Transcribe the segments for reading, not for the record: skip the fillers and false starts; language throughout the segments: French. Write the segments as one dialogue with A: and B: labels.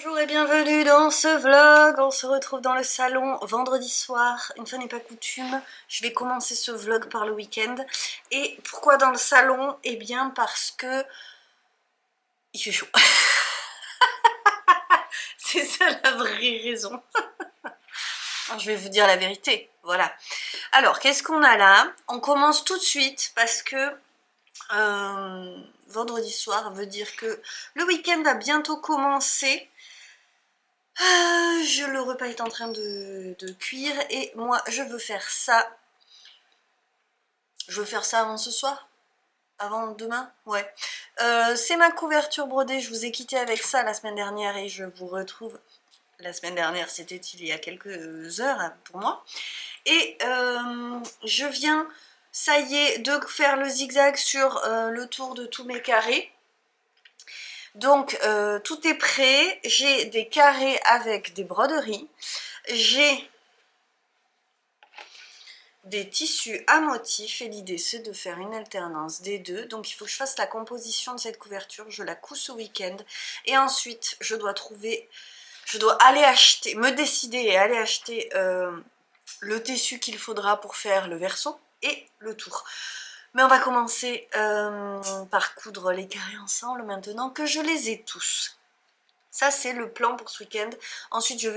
A: Bonjour et bienvenue dans ce vlog. On se retrouve dans le salon vendredi soir. Une fois n'est pas coutume, je vais commencer ce vlog par le week-end. Et pourquoi dans le salon? Eh bien parce que il fait chaud. C'est ça la vraie raison. Je vais vous dire la vérité, voilà. Alors, qu'est-ce qu'on a là? On commence tout de suite parce que vendredi soir veut dire que le week-end va bientôt commencer. Le repas est en train de cuire et moi je veux faire ça. Je veux faire ça avant ce soir? Avant demain? Ouais. C'est ma couverture brodée, je vous ai quitté avec ça la semaine dernière et je vous retrouve. La semaine dernière, c'était il y a quelques heures pour moi. Et je viens, ça y est, de faire le zigzag sur le tour de tous mes carrés. Donc tout est prêt, j'ai des carrés avec des broderies, j'ai des tissus à motifs et l'idée c'est de faire une alternance des deux. Donc il faut que je fasse la composition de cette couverture, je la couds ce week-end et ensuite je dois aller acheter, me décider et aller acheter le tissu qu'il faudra pour faire le verso et le tour. Mais on va commencer par coudre les carrés ensemble maintenant que je les ai tous. Ça c'est le plan pour ce week-end. Ensuite je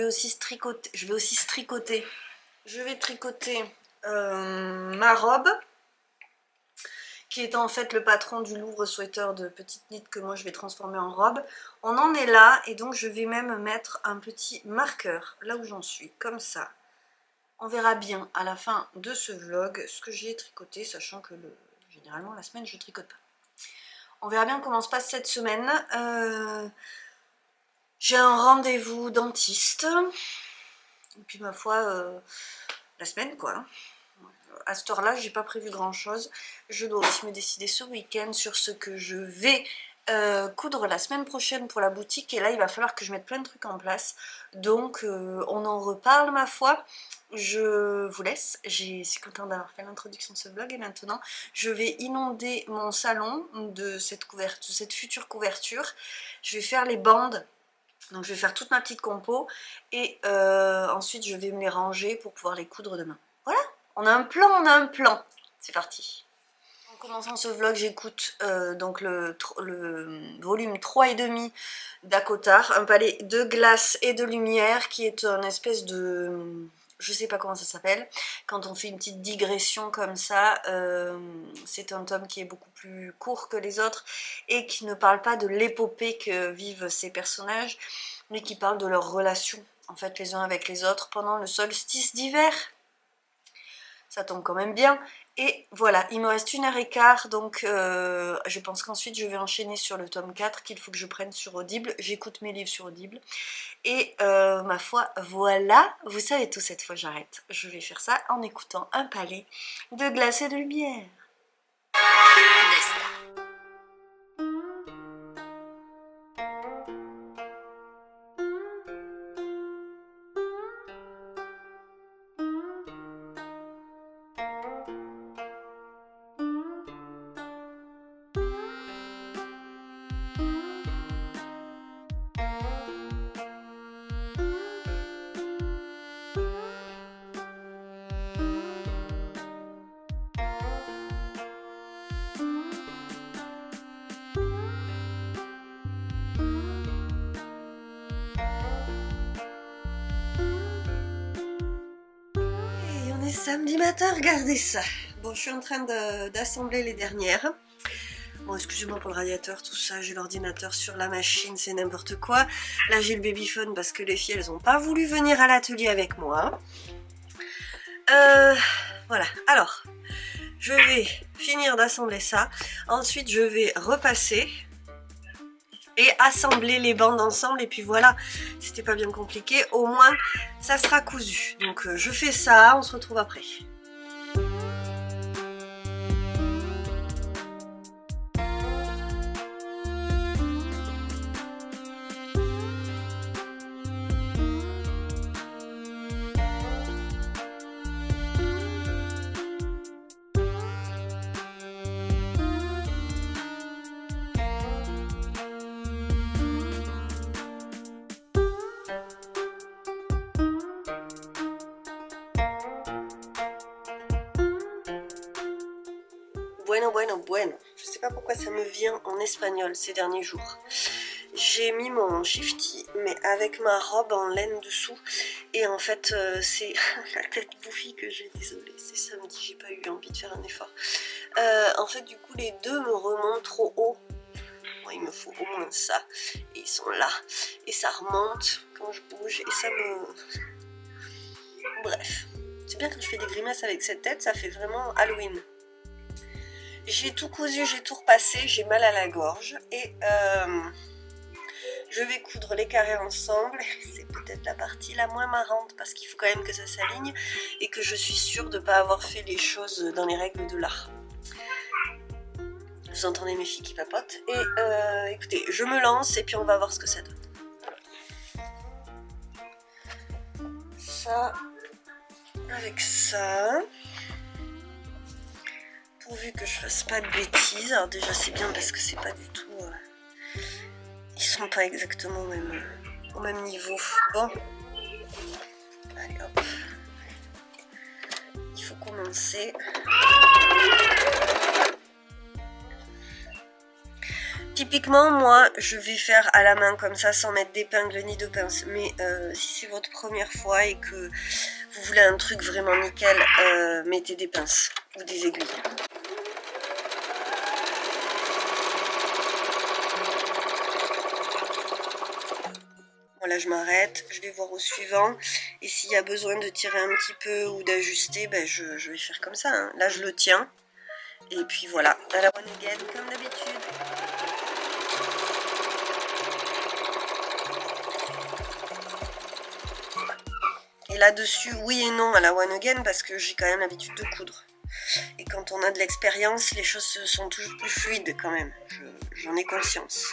A: vais tricoter ma robe qui est en fait le patron du Louvre sweater de petite knit que moi je vais transformer en robe. On en est là et donc je vais même mettre un petit marqueur là où j'en suis, comme ça. On verra bien à la fin de ce vlog ce que j'ai tricoté, sachant que généralement la semaine je tricote pas. On verra bien comment se passe cette semaine. J'ai un rendez-vous dentiste. Et puis ma foi, la semaine quoi. À cette heure-là, j'ai pas prévu grand-chose. Je dois aussi me décider ce week-end sur ce que je vais coudre la semaine prochaine pour la boutique. Et là, il va falloir que je mette plein de trucs en place. Donc, on en reparle ma foi. Je vous laisse. Je suis contente d'avoir fait l'introduction de ce vlog. Et maintenant, je vais inonder mon salon de cette future couverture. Je vais faire les bandes. Donc, je vais faire toute ma petite compo. Et ensuite, je vais me les ranger pour pouvoir les coudre demain. Voilà. On a un plan, c'est parti. En commençant ce vlog, j'écoute donc le volume 3,5 d'Akotar, un palais de glace et de lumière qui est une espèce de... je sais pas comment ça s'appelle, quand on fait une petite digression comme ça, c'est un tome qui est beaucoup plus court que les autres et qui ne parle pas de l'épopée que vivent ces personnages, mais qui parle de leurs relations, en fait, les uns avec les autres pendant le solstice d'hiver. Ça tombe quand même bien. Et voilà, il me reste 1h15, donc je pense qu'ensuite je vais enchaîner sur le tome 4 qu'il faut que je prenne sur Audible. J'écoute mes livres sur Audible. Et ma foi, voilà, vous savez tout, cette fois j'arrête. Je vais faire ça en écoutant un palais de glace et de lumière. Samedi matin, regardez ça. Bon, je suis en train d'assembler les dernières. Bon, excusez-moi pour le radiateur, tout ça, j'ai l'ordinateur sur la machine, c'est n'importe quoi. Là, j'ai le babyphone parce que les filles, elles n'ont pas voulu venir à l'atelier avec moi. Voilà, alors, je vais finir d'assembler ça. Ensuite, je vais repasser et assembler les bandes ensemble. Et puis voilà, c'était pas bien compliqué. Au moins, ça sera cousu. Donc, je fais ça, on se retrouve après. Et
B: bueno. Je sais pas pourquoi ça me vient en espagnol ces derniers jours. J'ai mis mon shifty, mais avec ma robe en laine dessous. Et en fait, c'est la tête bouffie que j'ai, désolée. C'est samedi, j'ai pas eu envie de faire un effort. En fait, du coup, les deux me remontent trop haut. Moi, il me faut au moins ça. Et ils sont là. Et ça remonte quand je bouge. Et ça me... Bref. C'est bien quand je fais des grimaces avec cette tête, ça fait vraiment Halloween. J'ai tout cousu, j'ai tout repassé, j'ai mal à la gorge. Et... je vais coudre les carrés ensemble, c'est peut-être la partie la moins marrante parce qu'il faut quand même que ça s'aligne et que je suis sûre de ne pas avoir fait les choses dans les règles de l'art. Vous entendez mes filles qui papotent et écoutez, je me lance et puis on va voir ce que ça donne. Ça, avec ça, pourvu que je fasse pas de bêtises. Alors déjà c'est bien parce que c'est pas du tout... Ils sont pas exactement au même niveau. Bon. Allez hop. Il faut commencer. Typiquement, moi, je vais faire à la main comme ça sans mettre d'épingle ni de pince. Mais si c'est votre première fois et que vous voulez un truc vraiment nickel, mettez des pinces ou des aiguilles. Voilà, je m'arrête, je vais voir au suivant. Et s'il y a besoin de tirer un petit peu ou d'ajuster, ben je vais faire comme ça. Hein. Là, je le tiens. Et puis voilà, à la one again, comme d'habitude. Et là-dessus, oui et non à la one again, parce que j'ai quand même l'habitude de coudre. Et quand on a de l'expérience, les choses sont toujours plus fluides quand même. J'en ai conscience.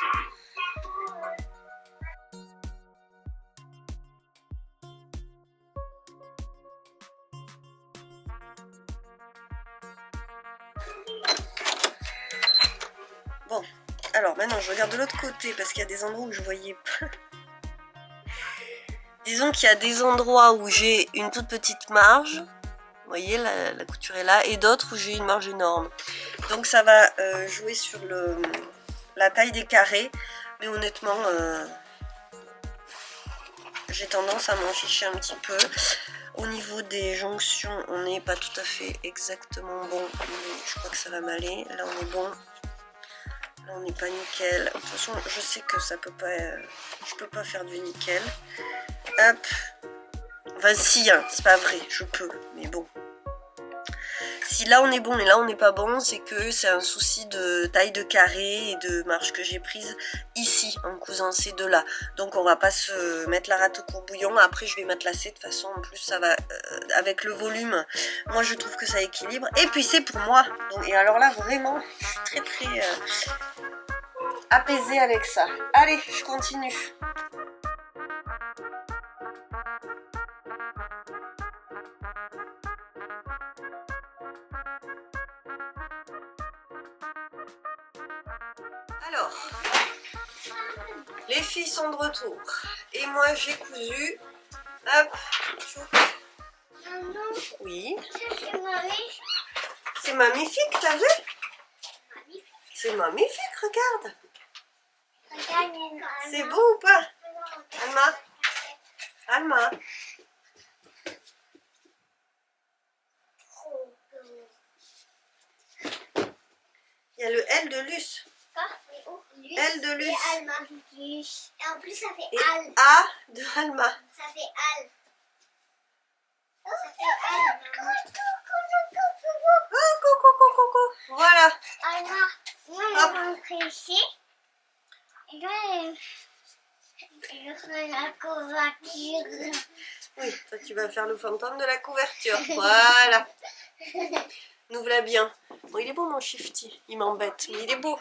B: Bon, alors maintenant je regarde de l'autre côté parce qu'il y a des endroits où je voyais pas. Disons qu'il y a des endroits où j'ai une toute petite marge. Vous voyez, la couture est là. Et d'autres où j'ai une marge énorme. Donc ça va jouer sur la taille des carrés. Mais honnêtement, j'ai tendance à m'en ficher un petit peu. Au niveau des jonctions, on n'est pas tout à fait exactement bon. Mais je crois que ça va m'aller. Là, on est bon. Là, on n'est pas nickel. De toute façon, je sais que ça peut pas... je peux pas faire du nickel. Hop. Enfin, si, hein, c'est pas vrai. Je peux. Mais bon. Si là on est bon et là on n'est pas bon, c'est que c'est un souci de taille de carré et de marge que j'ai prise ici en cousant ces deux là. Donc on va pas se mettre la rate au courbouillon. Après je vais m'atlasser, de toute façon en plus ça va avec le volume. Moi je trouve que ça équilibre. Et puis c'est pour moi. Donc, et alors là vraiment je suis très apaisée avec ça. Allez, je continue. Alors, les filles sont de retour et moi j'ai cousu. Hop,
C: Maman,
B: oui.
C: c'est magnifique.
B: C'est magnifique, t'as vu? C'est magnifique, regarde. C'est beau ou pas? Alma, Alma. Il y a le L de Luce. L de Luce.
C: Et Alma. Et en plus, ça fait
B: Et
C: Al.
B: A de Alma.
C: Ça fait Al. Ça fait Al.
B: Oh, coucou, coucou. Voilà.
C: Alma, moi, je vais rentrer ici. Et là, je ferai la couverture.
B: Oui, toi tu vas faire le fantôme de la couverture. Voilà. Nous voilà bien. Bon, il est beau mon shifty. Il m'embête, mais il est beau.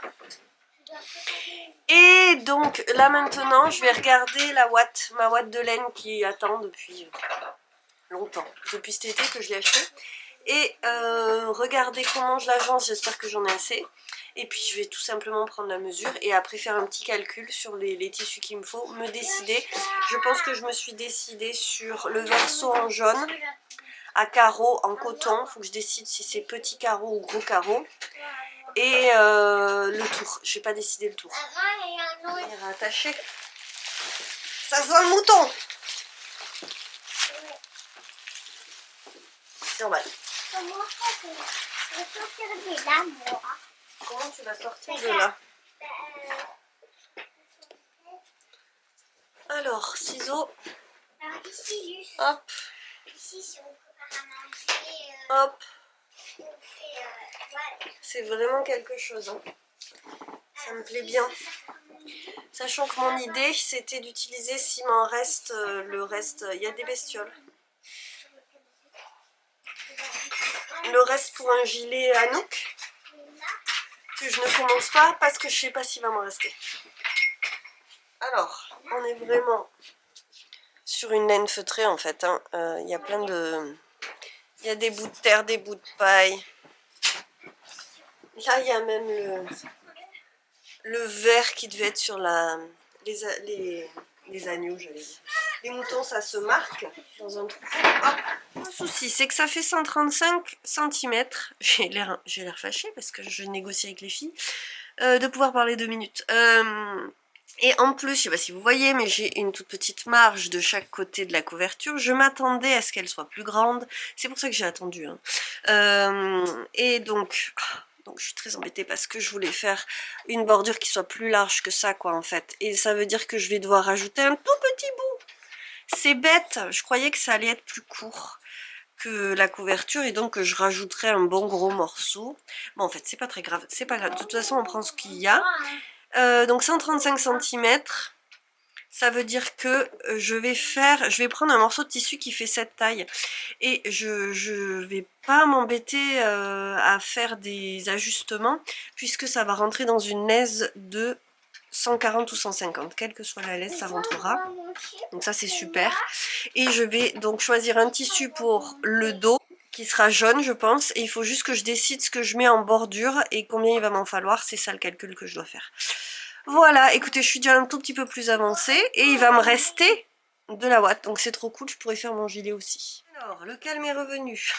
B: Et donc là maintenant, je vais regarder ma ouate de laine qui attend depuis longtemps. Depuis cet été que je l'ai acheté. Et regarder comment je l'agence. J'espère que j'en ai assez. Et puis je vais tout simplement prendre la mesure et après faire un petit calcul sur les tissus qu'il me faut, me décider. Je pense que je me suis décidée sur le verso en jaune, à carreaux en coton. Il faut que je décide si c'est petit carreau ou gros carreau. et le tour. J'ai pas décidé le tour.
C: Maman, il y a un autre.
B: Il est rattaché. Ça sent le mouton. C'est normal.
C: Comment ça je vais sortir de là, moi.
B: Comment tu vas sortir de là? Alors, ciseaux.
C: Alors ici, juste.
B: Hop,
C: Ici, si on prépare à manger,
B: hop.
C: on fait... voilà.
B: C'est vraiment quelque chose. Hein. Ça me plaît bien. Sachant que mon idée, c'était d'utiliser, s'il m'en reste, le reste... Il y a des bestioles. Le reste pour un gilet Anouk. Que je ne commence pas parce que je sais pas s'il va m'en rester. Alors, on est vraiment sur une laine feutrée en fait. Hein. Il y a plein de... Il y a des bouts de terre, des bouts de paille. Là, il y a même le verre qui devait être sur les agneaux, j'allais dire. Les moutons, ça se marque dans un trou. Le souci, c'est que ça fait 135 cm. J'ai l'air fâchée parce que je négocie avec les filles. De pouvoir parler 2 minutes. Et en plus, je sais pas si vous voyez, mais j'ai une toute petite marge de chaque côté de la couverture. Je m'attendais à ce qu'elle soit plus grande. C'est pour ça que j'ai attendu. Hein. Et donc je suis très embêtée parce que je voulais faire une bordure qui soit plus large que ça, quoi, en fait. Et ça veut dire que je vais devoir rajouter un tout petit bout. C'est bête, je croyais que ça allait être plus court que la couverture et donc je rajouterai un bon gros morceau. Bon, en fait, c'est pas très grave, c'est pas grave. De toute façon, on prend ce qu'il y a. Donc 135 cm, ça veut dire que je vais prendre un morceau de tissu qui fait cette taille et je vais pas m'embêter à faire des ajustements puisque ça va rentrer dans une laise de 140 ou 150, quelle que soit la laise, ça rentrera. Donc ça c'est super. Et je vais donc choisir un tissu pour le dos qui sera jaune je pense. Et il faut juste que je décide ce que je mets en bordure et combien il va m'en falloir. C'est ça le calcul que je dois faire. Voilà, écoutez, je suis déjà un tout petit peu plus avancée et il va me rester de la ouate. Donc c'est trop cool, je pourrais faire mon gilet aussi. Alors, le calme est revenu.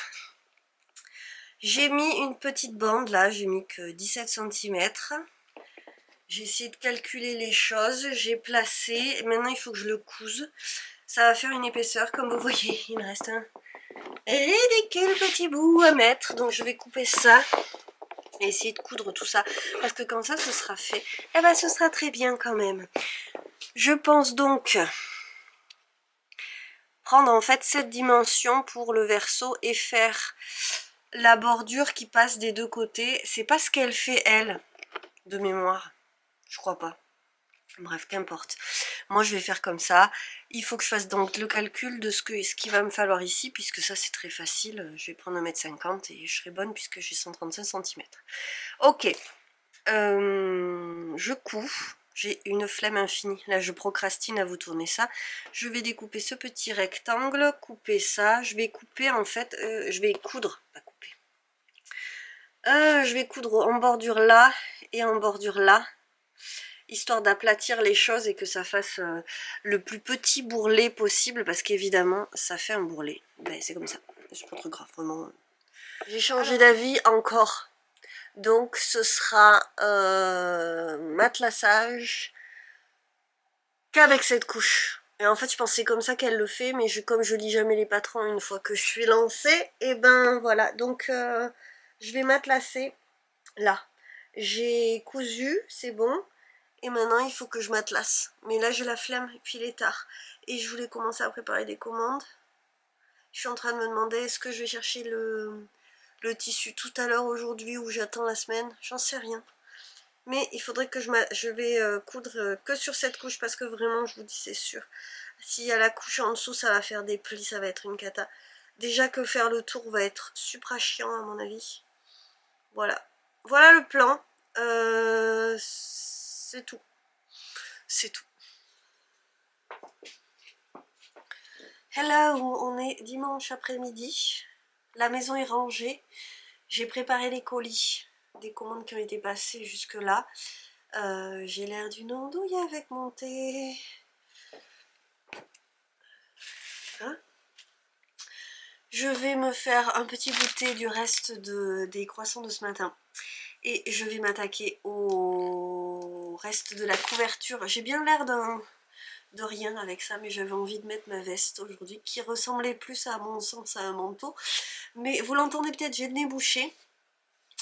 B: J'ai mis une petite bande là, j'ai mis que 17 cm. J'ai essayé de calculer les choses, j'ai placé, maintenant il faut que je le couse. Ça va faire une épaisseur, comme vous voyez, il me reste un ridicule petit bout à mettre. Donc je vais couper ça et essayer de coudre tout ça. Parce que quand ça, ce sera fait, eh ben ce sera très bien quand même. Je pense donc prendre en fait cette dimension pour le verso et faire la bordure qui passe des deux côtés. C'est pas ce qu'elle fait elle, de mémoire. Je crois pas. Bref, qu'importe. Moi, je vais faire comme ça. Il faut que je fasse donc le calcul de ce qu'il va me falloir ici, puisque ça, c'est très facile. Je vais prendre 1,50 m et je serai bonne puisque j'ai 135 cm. Ok. Je couds. J'ai une flemme infinie. Là, je procrastine à vous tourner ça. Je vais découper ce petit rectangle, couper ça. Je vais couper, en fait, je vais coudre, pas couper. Je vais coudre en bordure là et en bordure là, histoire d'aplatir les choses et que ça fasse le plus petit bourrelet possible, parce qu'évidemment ça fait un bourrelet. Ben, c'est comme ça, c'est pas trop grave, vraiment. J'ai changé d'avis encore, donc ce sera matelassage qu'avec cette couche. Et en fait je pensais comme ça qu'elle le fait, mais comme je lis jamais les patrons une fois que je suis lancée, et ben voilà, donc je vais matelasser là. J'ai cousu, c'est bon. Et maintenant il faut que je m'atlasse. Mais là j'ai la flemme et puis il est tard. Et je voulais commencer à préparer des commandes. Je suis en train de me demander est-ce que je vais chercher le tissu tout à l'heure aujourd'hui ou j'attends la semaine. J'en sais rien. Mais il faudrait que je vais coudre que sur cette couche parce que vraiment je vous dis c'est sûr. S'il y a la couche en dessous ça va faire des plis, ça va être une cata. Déjà que faire le tour va être super chiant à mon avis. Voilà. Voilà le plan. C'est tout. C'est tout. Hello, on est dimanche après-midi. La maison est rangée. J'ai préparé les colis. Des commandes qui ont été passées jusque-là. J'ai l'air d'une andouille avec mon thé. Hein? Je vais me faire un petit goûter du reste des croissants de ce matin. Et je vais m'attaquer au reste de la couverture. J'ai bien l'air de rien avec ça, mais j'avais envie de mettre ma veste aujourd'hui qui ressemblait plus à mon sens à un manteau. Mais vous l'entendez peut-être, j'ai le nez bouché.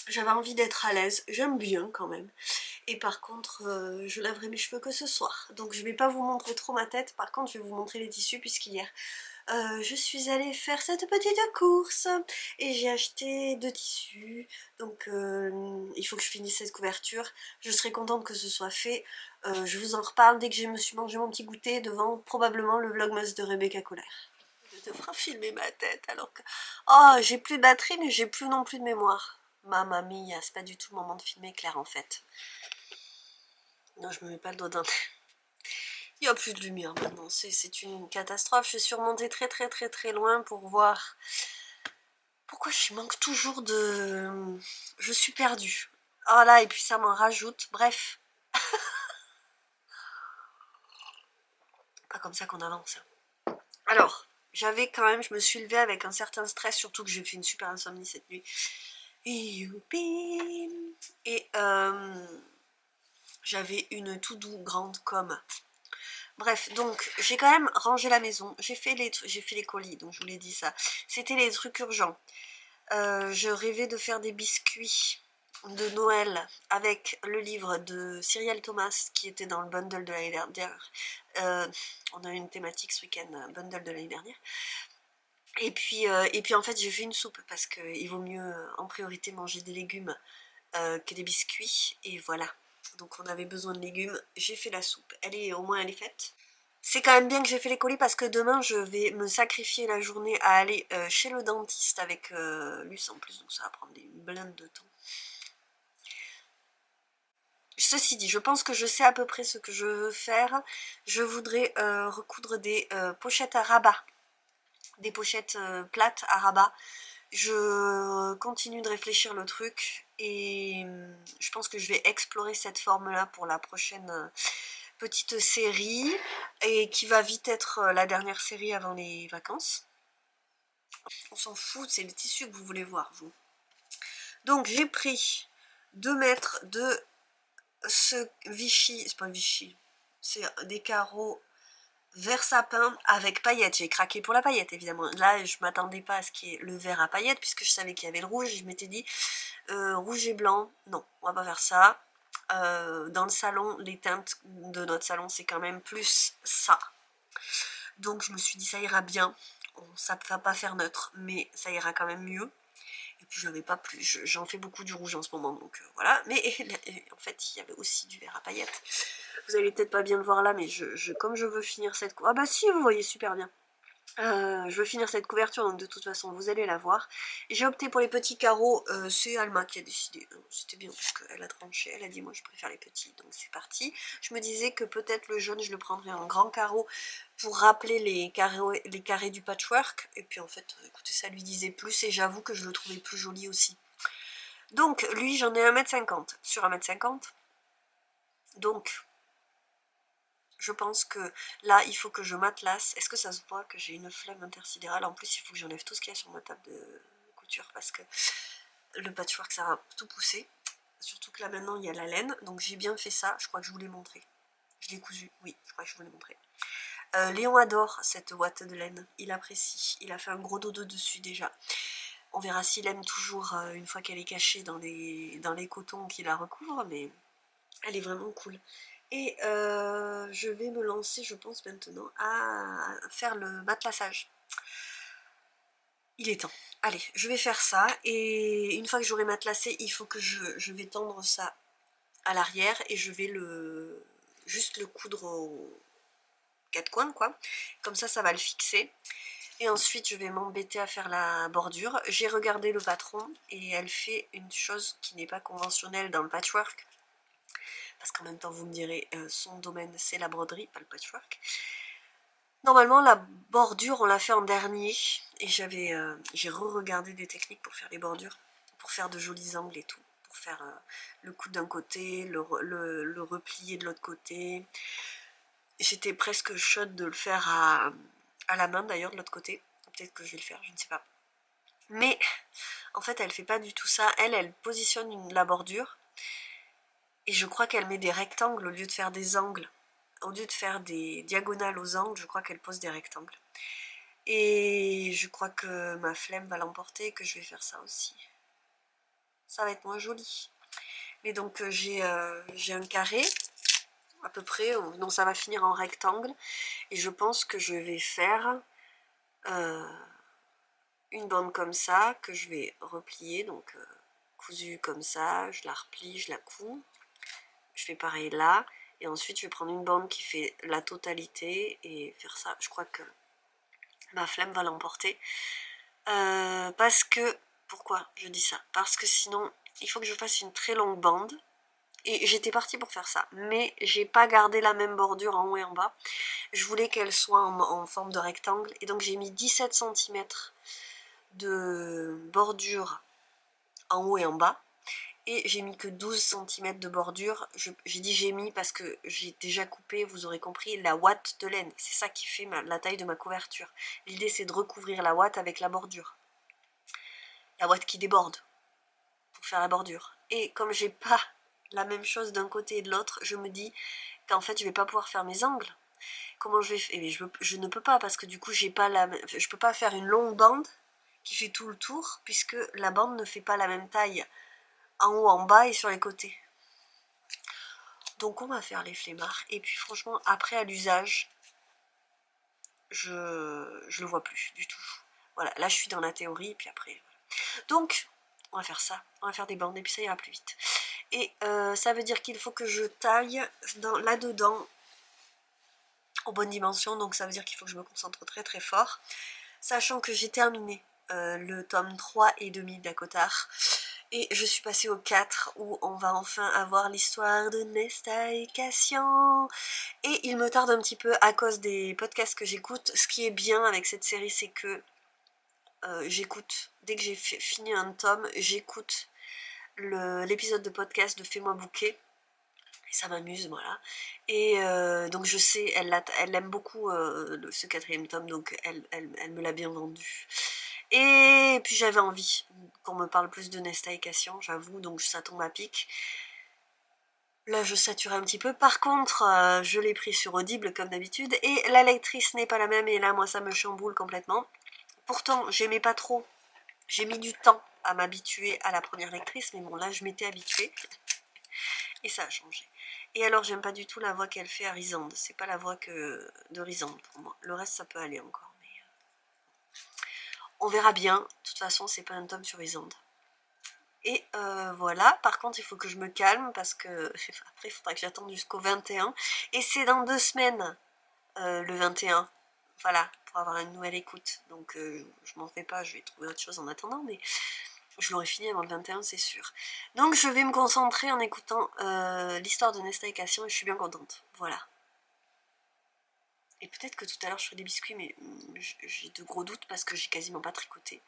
B: J'avais envie d'être à l'aise, j'aime bien quand même. Et par contre, je laverai mes cheveux que ce soir. Donc je vais pas vous montrer trop ma tête, par contre je vais vous montrer les tissus puisqu'hier je suis allée faire cette petite course et j'ai acheté 2 tissus. Donc il faut que je finisse cette couverture. Je serai contente que ce soit fait. Je vous en reparle dès que je me suis mangé mon petit goûter devant probablement le vlogmas de Rebecca Colère. Je devrais filmer ma tête alors que... Oh, j'ai plus de batterie mais j'ai plus non plus de mémoire. Mamma mia, c'est pas du tout le moment de filmer Claire en fait. Non, je me mets pas le doigt dans... Il n'y a plus de lumière maintenant, c'est une catastrophe. Je suis remontée très loin pour voir pourquoi je manque toujours de... Je suis perdue. Oh là, et puis ça m'en rajoute. Bref. Pas comme ça qu'on avance. Alors, j'avais quand même, je me suis levée avec un certain stress, surtout que j'ai fait une super insomnie cette nuit. Et j'avais une to do grande comme... Bref, donc j'ai quand même rangé la maison, j'ai fait les colis, donc je vous l'ai dit ça. C'était les trucs urgents. Je rêvais de faire des biscuits de Noël avec le livre de Cyrielle Thomas qui était dans le bundle de l'année dernière. On a eu une thématique ce week-end, bundle de l'année dernière. Et puis en fait j'ai fait une soupe parce qu'il vaut mieux en priorité manger des légumes que des biscuits. Et voilà. Donc on avait besoin de légumes, j'ai fait la soupe. Au moins elle est faite. C'est quand même bien que j'ai fait les colis parce que demain je vais me sacrifier la journée à aller chez le dentiste avec Luce en plus, donc ça va prendre une blinde de temps. Ceci dit, je pense que je sais à peu près ce que je veux faire. Je voudrais recoudre des pochettes à rabat, des pochettes plates à rabat. Je continue de réfléchir le truc et je pense que je vais explorer cette forme-là pour la prochaine petite série et qui va vite être la dernière série avant les vacances. On s'en fout, c'est le tissu que vous voulez voir, vous. Donc j'ai pris 2 mètres de ce Vichy, c'est pas un Vichy, c'est des carreaux vert sapin avec paillettes. J'ai craqué pour la paillette évidemment. Là je m'attendais pas à ce qu'il y ait le vert à paillettes puisque je savais qu'il y avait le rouge. Je m'étais dit rouge et blanc, non, on va pas faire ça. Dans le salon, les teintes de notre salon c'est quand même plus ça. Donc je me suis dit ça ira bien. Ça ne va pas faire neutre, mais ça ira quand même mieux. Et puis j'avais pas plus, j'en fais beaucoup du rouge en ce moment, donc voilà. Mais en fait, il y avait aussi du vert à paillettes. Vous allez peut-être pas bien le voir là, mais comme je veux finir cette... Ah bah si, vous voyez super bien. Je veux finir cette couverture, donc de toute façon vous allez la voir. J'ai opté pour les petits carreaux, c'est Alma qui a décidé. C'était bien parce qu'elle a tranché, elle a dit moi je préfère les petits, donc c'est parti. Je me disais que peut-être le jaune je le prendrais en grand carreau pour rappeler les carrés du patchwork. Et puis en fait, écoutez, ça lui disait plus et j'avoue que je le trouvais plus joli aussi. Donc lui j'en ai 1,50 m sur 1,50 m. Donc... je pense que là, il faut que je m'atlasse. Est-ce que ça se voit que j'ai une flemme intersidérale? En plus, il faut que j'enlève tout ce qu'il y a sur ma table de couture parce que le patchwork, ça va tout pousser. Surtout que là, maintenant, il y a la laine. Donc, j'ai bien fait ça. Je crois que je vous l'ai montré. Je l'ai cousu. Oui, je crois que je vous l'ai montré. Léon adore cette ouate de laine. Il apprécie. Il a fait un gros dodo dessus déjà. On verra s'il aime toujours une fois qu'elle est cachée dans les cotons qui la recouvrent. Mais elle est vraiment cool. Et je vais me lancer, je pense maintenant, à faire le matelassage. Il est temps. Allez, je vais faire ça. Et une fois que j'aurai matelassé, il faut que je vais tendre ça à l'arrière. Et je vais juste le coudre aux 4 coins, quoi. Comme ça va le fixer. Et ensuite, je vais m'embêter à faire la bordure. J'ai regardé le patron et elle fait une chose qui n'est pas conventionnelle dans le patchwork. Parce qu'en même temps vous me direz son domaine c'est la broderie, pas le patchwork. Normalement la bordure on l'a fait en dernier et j'ai re-regardé des techniques pour faire les bordures, pour faire de jolis angles et tout, pour faire le coude d'un côté, le replier de l'autre côté. J'étais presque chaude de le faire à la main d'ailleurs de l'autre côté, peut-être que je vais le faire, je ne sais pas. Mais en fait elle fait pas du tout ça, elle positionne la bordure et je crois qu'elle met des rectangles au lieu de faire des angles. Au lieu de faire des diagonales aux angles, je crois qu'elle pose des rectangles. Et je crois que ma flemme va l'emporter et que je vais faire ça aussi. Ça va être moins joli. Mais donc j'ai un carré à peu près, donc ça va finir en rectangle. Et je pense que je vais faire une bande comme ça, que je vais replier, donc cousue comme ça, je la replie, je la couds. Je fais pareil là. Et ensuite je vais prendre une bande qui fait la totalité et faire ça. Je crois que ma flemme va l'emporter. Parce que, pourquoi je dis ça? Parce que sinon, il faut que je fasse une très longue bande. Et j'étais partie pour faire ça. Mais j'ai pas gardé la même bordure en haut et en bas. Je voulais qu'elle soit en forme de rectangle. Et donc j'ai mis 17 cm de bordure en haut et en bas. Et j'ai mis que 12 cm de bordure. J'ai dit j'ai mis parce que j'ai déjà coupé, vous aurez compris, la ouate de laine. C'est ça qui fait la taille de ma couverture. L'idée c'est de recouvrir la ouate avec la bordure. La ouate qui déborde pour faire la bordure. Et comme j'ai pas la même chose d'un côté et de l'autre, je me dis qu'en fait je vais pas pouvoir faire mes angles. Comment je vais faire? Je ne peux pas parce que du coup je peux pas faire une longue bande qui fait tout le tour puisque la bande ne fait pas la même taille en haut, en bas et sur les côtés. Donc on va faire les flemmards et puis franchement après à l'usage je le vois plus du tout. Voilà, là je suis dans la théorie et puis après voilà. Donc on va faire ça, on va faire des bandes et puis ça ira plus vite. Et ça veut dire qu'il faut que je taille là-dedans aux bonnes dimensions, donc ça veut dire qu'il faut que je me concentre très très fort, sachant que j'ai terminé le tome 3 et demi d'Acotar, et je suis passée au 4 où on va enfin avoir l'histoire de Nesta et Cassian, et il me tarde un petit peu à cause des podcasts que j'écoute. Ce qui est bien avec cette série, c'est que j'écoute, dès que j'ai fini un tome, j'écoute l'épisode de podcast de Fais-moi bouquer. Et ça m'amuse, voilà. Et donc je sais, elle aime beaucoup ce 4e tome, donc elle me l'a bien vendu. Et puis j'avais envie qu'on me parle plus de Nesta et Cassian, j'avoue, donc ça tombe à pic. Là je sature un petit peu, par contre je l'ai pris sur Audible comme d'habitude, et la lectrice n'est pas la même, et là moi ça me chamboule complètement. Pourtant j'aimais pas trop, j'ai mis du temps à m'habituer à la première lectrice, mais bon là je m'étais habituée. Et ça a changé. Et alors j'aime pas du tout la voix qu'elle fait à Rhysand. C'est pas la voix de Rhysand pour moi. Le reste ça peut aller encore. Mais on verra bien. De toute façon c'est pas un tome sur Rhysand. Et voilà. Par contre il faut que je me calme parce que après il faudra que j'attende jusqu'au 21. Et c'est dans 2 semaines le 21. Voilà, pour avoir une nouvelle écoute. Donc je m'en fais pas, je vais trouver autre chose en attendant. Mais je l'aurai fini avant le 21, c'est sûr. Donc je vais me concentrer en écoutant l'histoire de Nesta et Cassian et je suis bien contente. Voilà. Et peut-être que tout à l'heure je ferai des biscuits, mais j'ai de gros doutes parce que j'ai quasiment pas tricoté.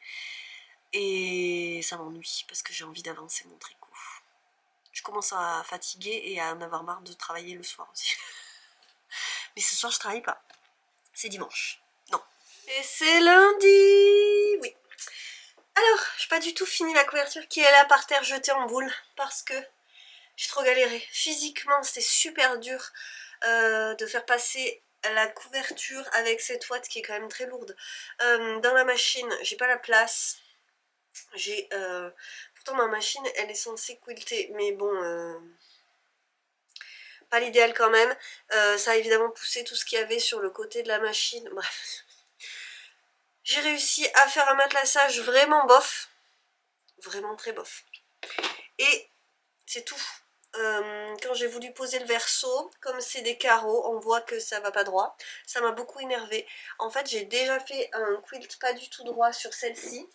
B: Et ça m'ennuie parce que j'ai envie d'avancer mon tricot. Je commence à fatiguer et à en avoir marre de travailler le soir aussi. Mais ce soir je travaille pas. C'est dimanche. Non. Et c'est lundi. Oui. Alors, j'ai pas du tout fini la couverture qui est là par terre jetée en boule parce que j'ai trop galéré. Physiquement, c'était super dur de faire passer la couverture avec cette ouate qui est quand même très lourde dans la machine. J'ai pas la place. Pourtant ma machine, elle est censée quilter, mais bon, pas l'idéal quand même. Ça a évidemment poussé tout ce qu'il y avait sur le côté de la machine. Bref. J'ai réussi à faire un matelassage vraiment bof. Vraiment très bof. Et c'est tout. Quand j'ai voulu poser le verso, comme c'est des carreaux, on voit que ça va pas droit. Ça m'a beaucoup énervé. En fait, j'ai déjà fait un quilt pas du tout droit sur celle-ci.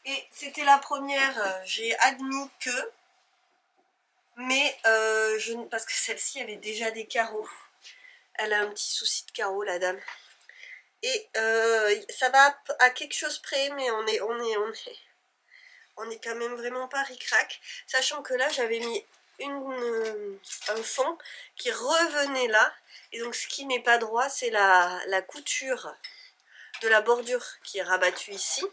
B: Et c'était la première, j'ai admis que, mais parce que celle-ci avait déjà des carreaux. Elle a un petit souci de carreaux, la dame. Et ça va à quelque chose près, mais on est quand même vraiment pas ric-rac, sachant que là j'avais mis un fond qui revenait là, et donc ce qui n'est pas droit c'est la couture de la bordure qui est rabattue ici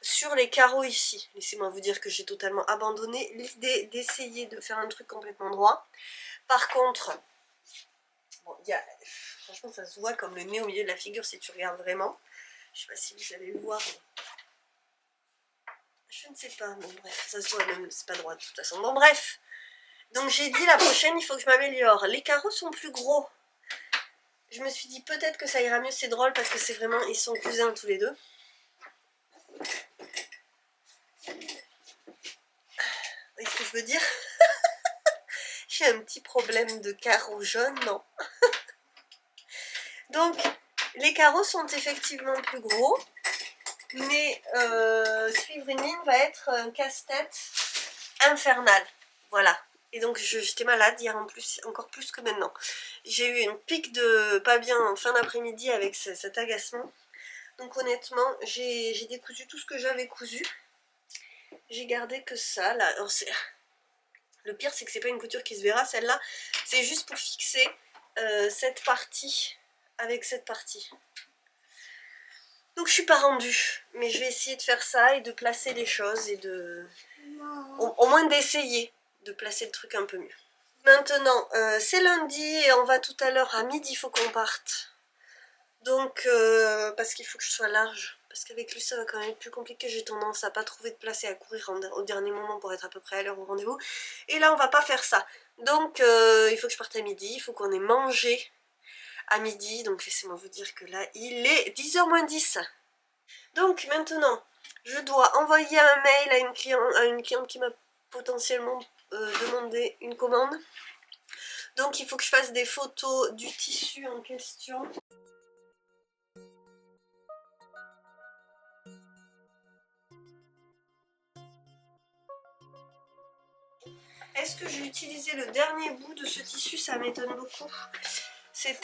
B: sur les carreaux ici. Laissez-moi vous dire que j'ai totalement abandonné l'idée d'essayer de faire un truc complètement droit. Par contre, bon, franchement ça se voit comme le nez au milieu de la figure si tu regardes vraiment. Je sais pas si vous allez le voir. Je ne sais pas, bon bref, ça se voit même, c'est pas droit de toute façon. Bon bref, donc j'ai dit la prochaine il faut que je m'améliore. Les carreaux sont plus gros. Je me suis dit peut-être que ça ira mieux, c'est drôle parce que c'est vraiment, ils sont cousins tous les deux. Vous voyez ce que je veux dire? J'ai un petit problème de carreaux jaunes, non? Donc, les carreaux sont effectivement plus gros, mais suivre une ligne va être un casse-tête infernal. Voilà. Et donc, j'étais malade hier en plus, encore plus que maintenant. J'ai eu une pique de pas bien en fin d'après-midi avec cet agacement. Donc honnêtement, j'ai décousu tout ce que j'avais cousu. J'ai gardé que ça, là. Alors, le pire, c'est que c'est pas une couture qui se verra, celle-là. C'est juste pour fixer cette partie avec cette partie. Donc je suis pas rendue. Mais je vais essayer de faire ça et de placer les choses et de... Au moins d'essayer de placer le truc un peu mieux. Maintenant, c'est lundi et on va tout à l'heure à midi, il faut qu'on parte. Donc, parce qu'il faut que je sois large. Parce qu'avec lui, ça va quand même être plus compliqué. J'ai tendance à pas trouver de place et à courir au dernier moment pour être à peu près à l'heure au rendez-vous. Et là, on va pas faire ça. Donc, il faut que je parte à midi. Il faut qu'on ait mangé à midi. Donc, laissez-moi vous dire que là, il est 10h moins 10. Donc, maintenant, je dois envoyer un mail à une cliente qui m'a potentiellement demandé une commande. Donc, il faut que je fasse des photos du tissu en question. Est-ce que j'ai utilisé le dernier bout de ce tissu? Ça m'étonne beaucoup. C'est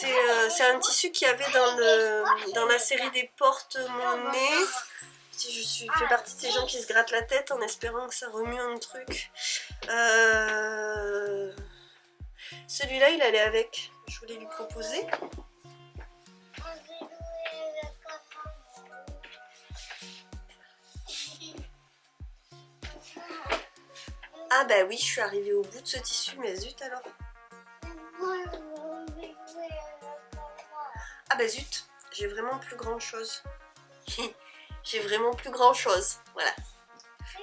B: un tissu qu'il y avait dans la série des porte-monnaies. Je fais partie de ces gens qui se grattent la tête en espérant que ça remue un truc. Celui-là, il allait avec. Je voulais lui proposer. Ah bah oui, je suis arrivée au bout de ce tissu, mais zut alors. Ah bah zut, j'ai vraiment plus grand chose. J'ai vraiment plus grand chose, voilà.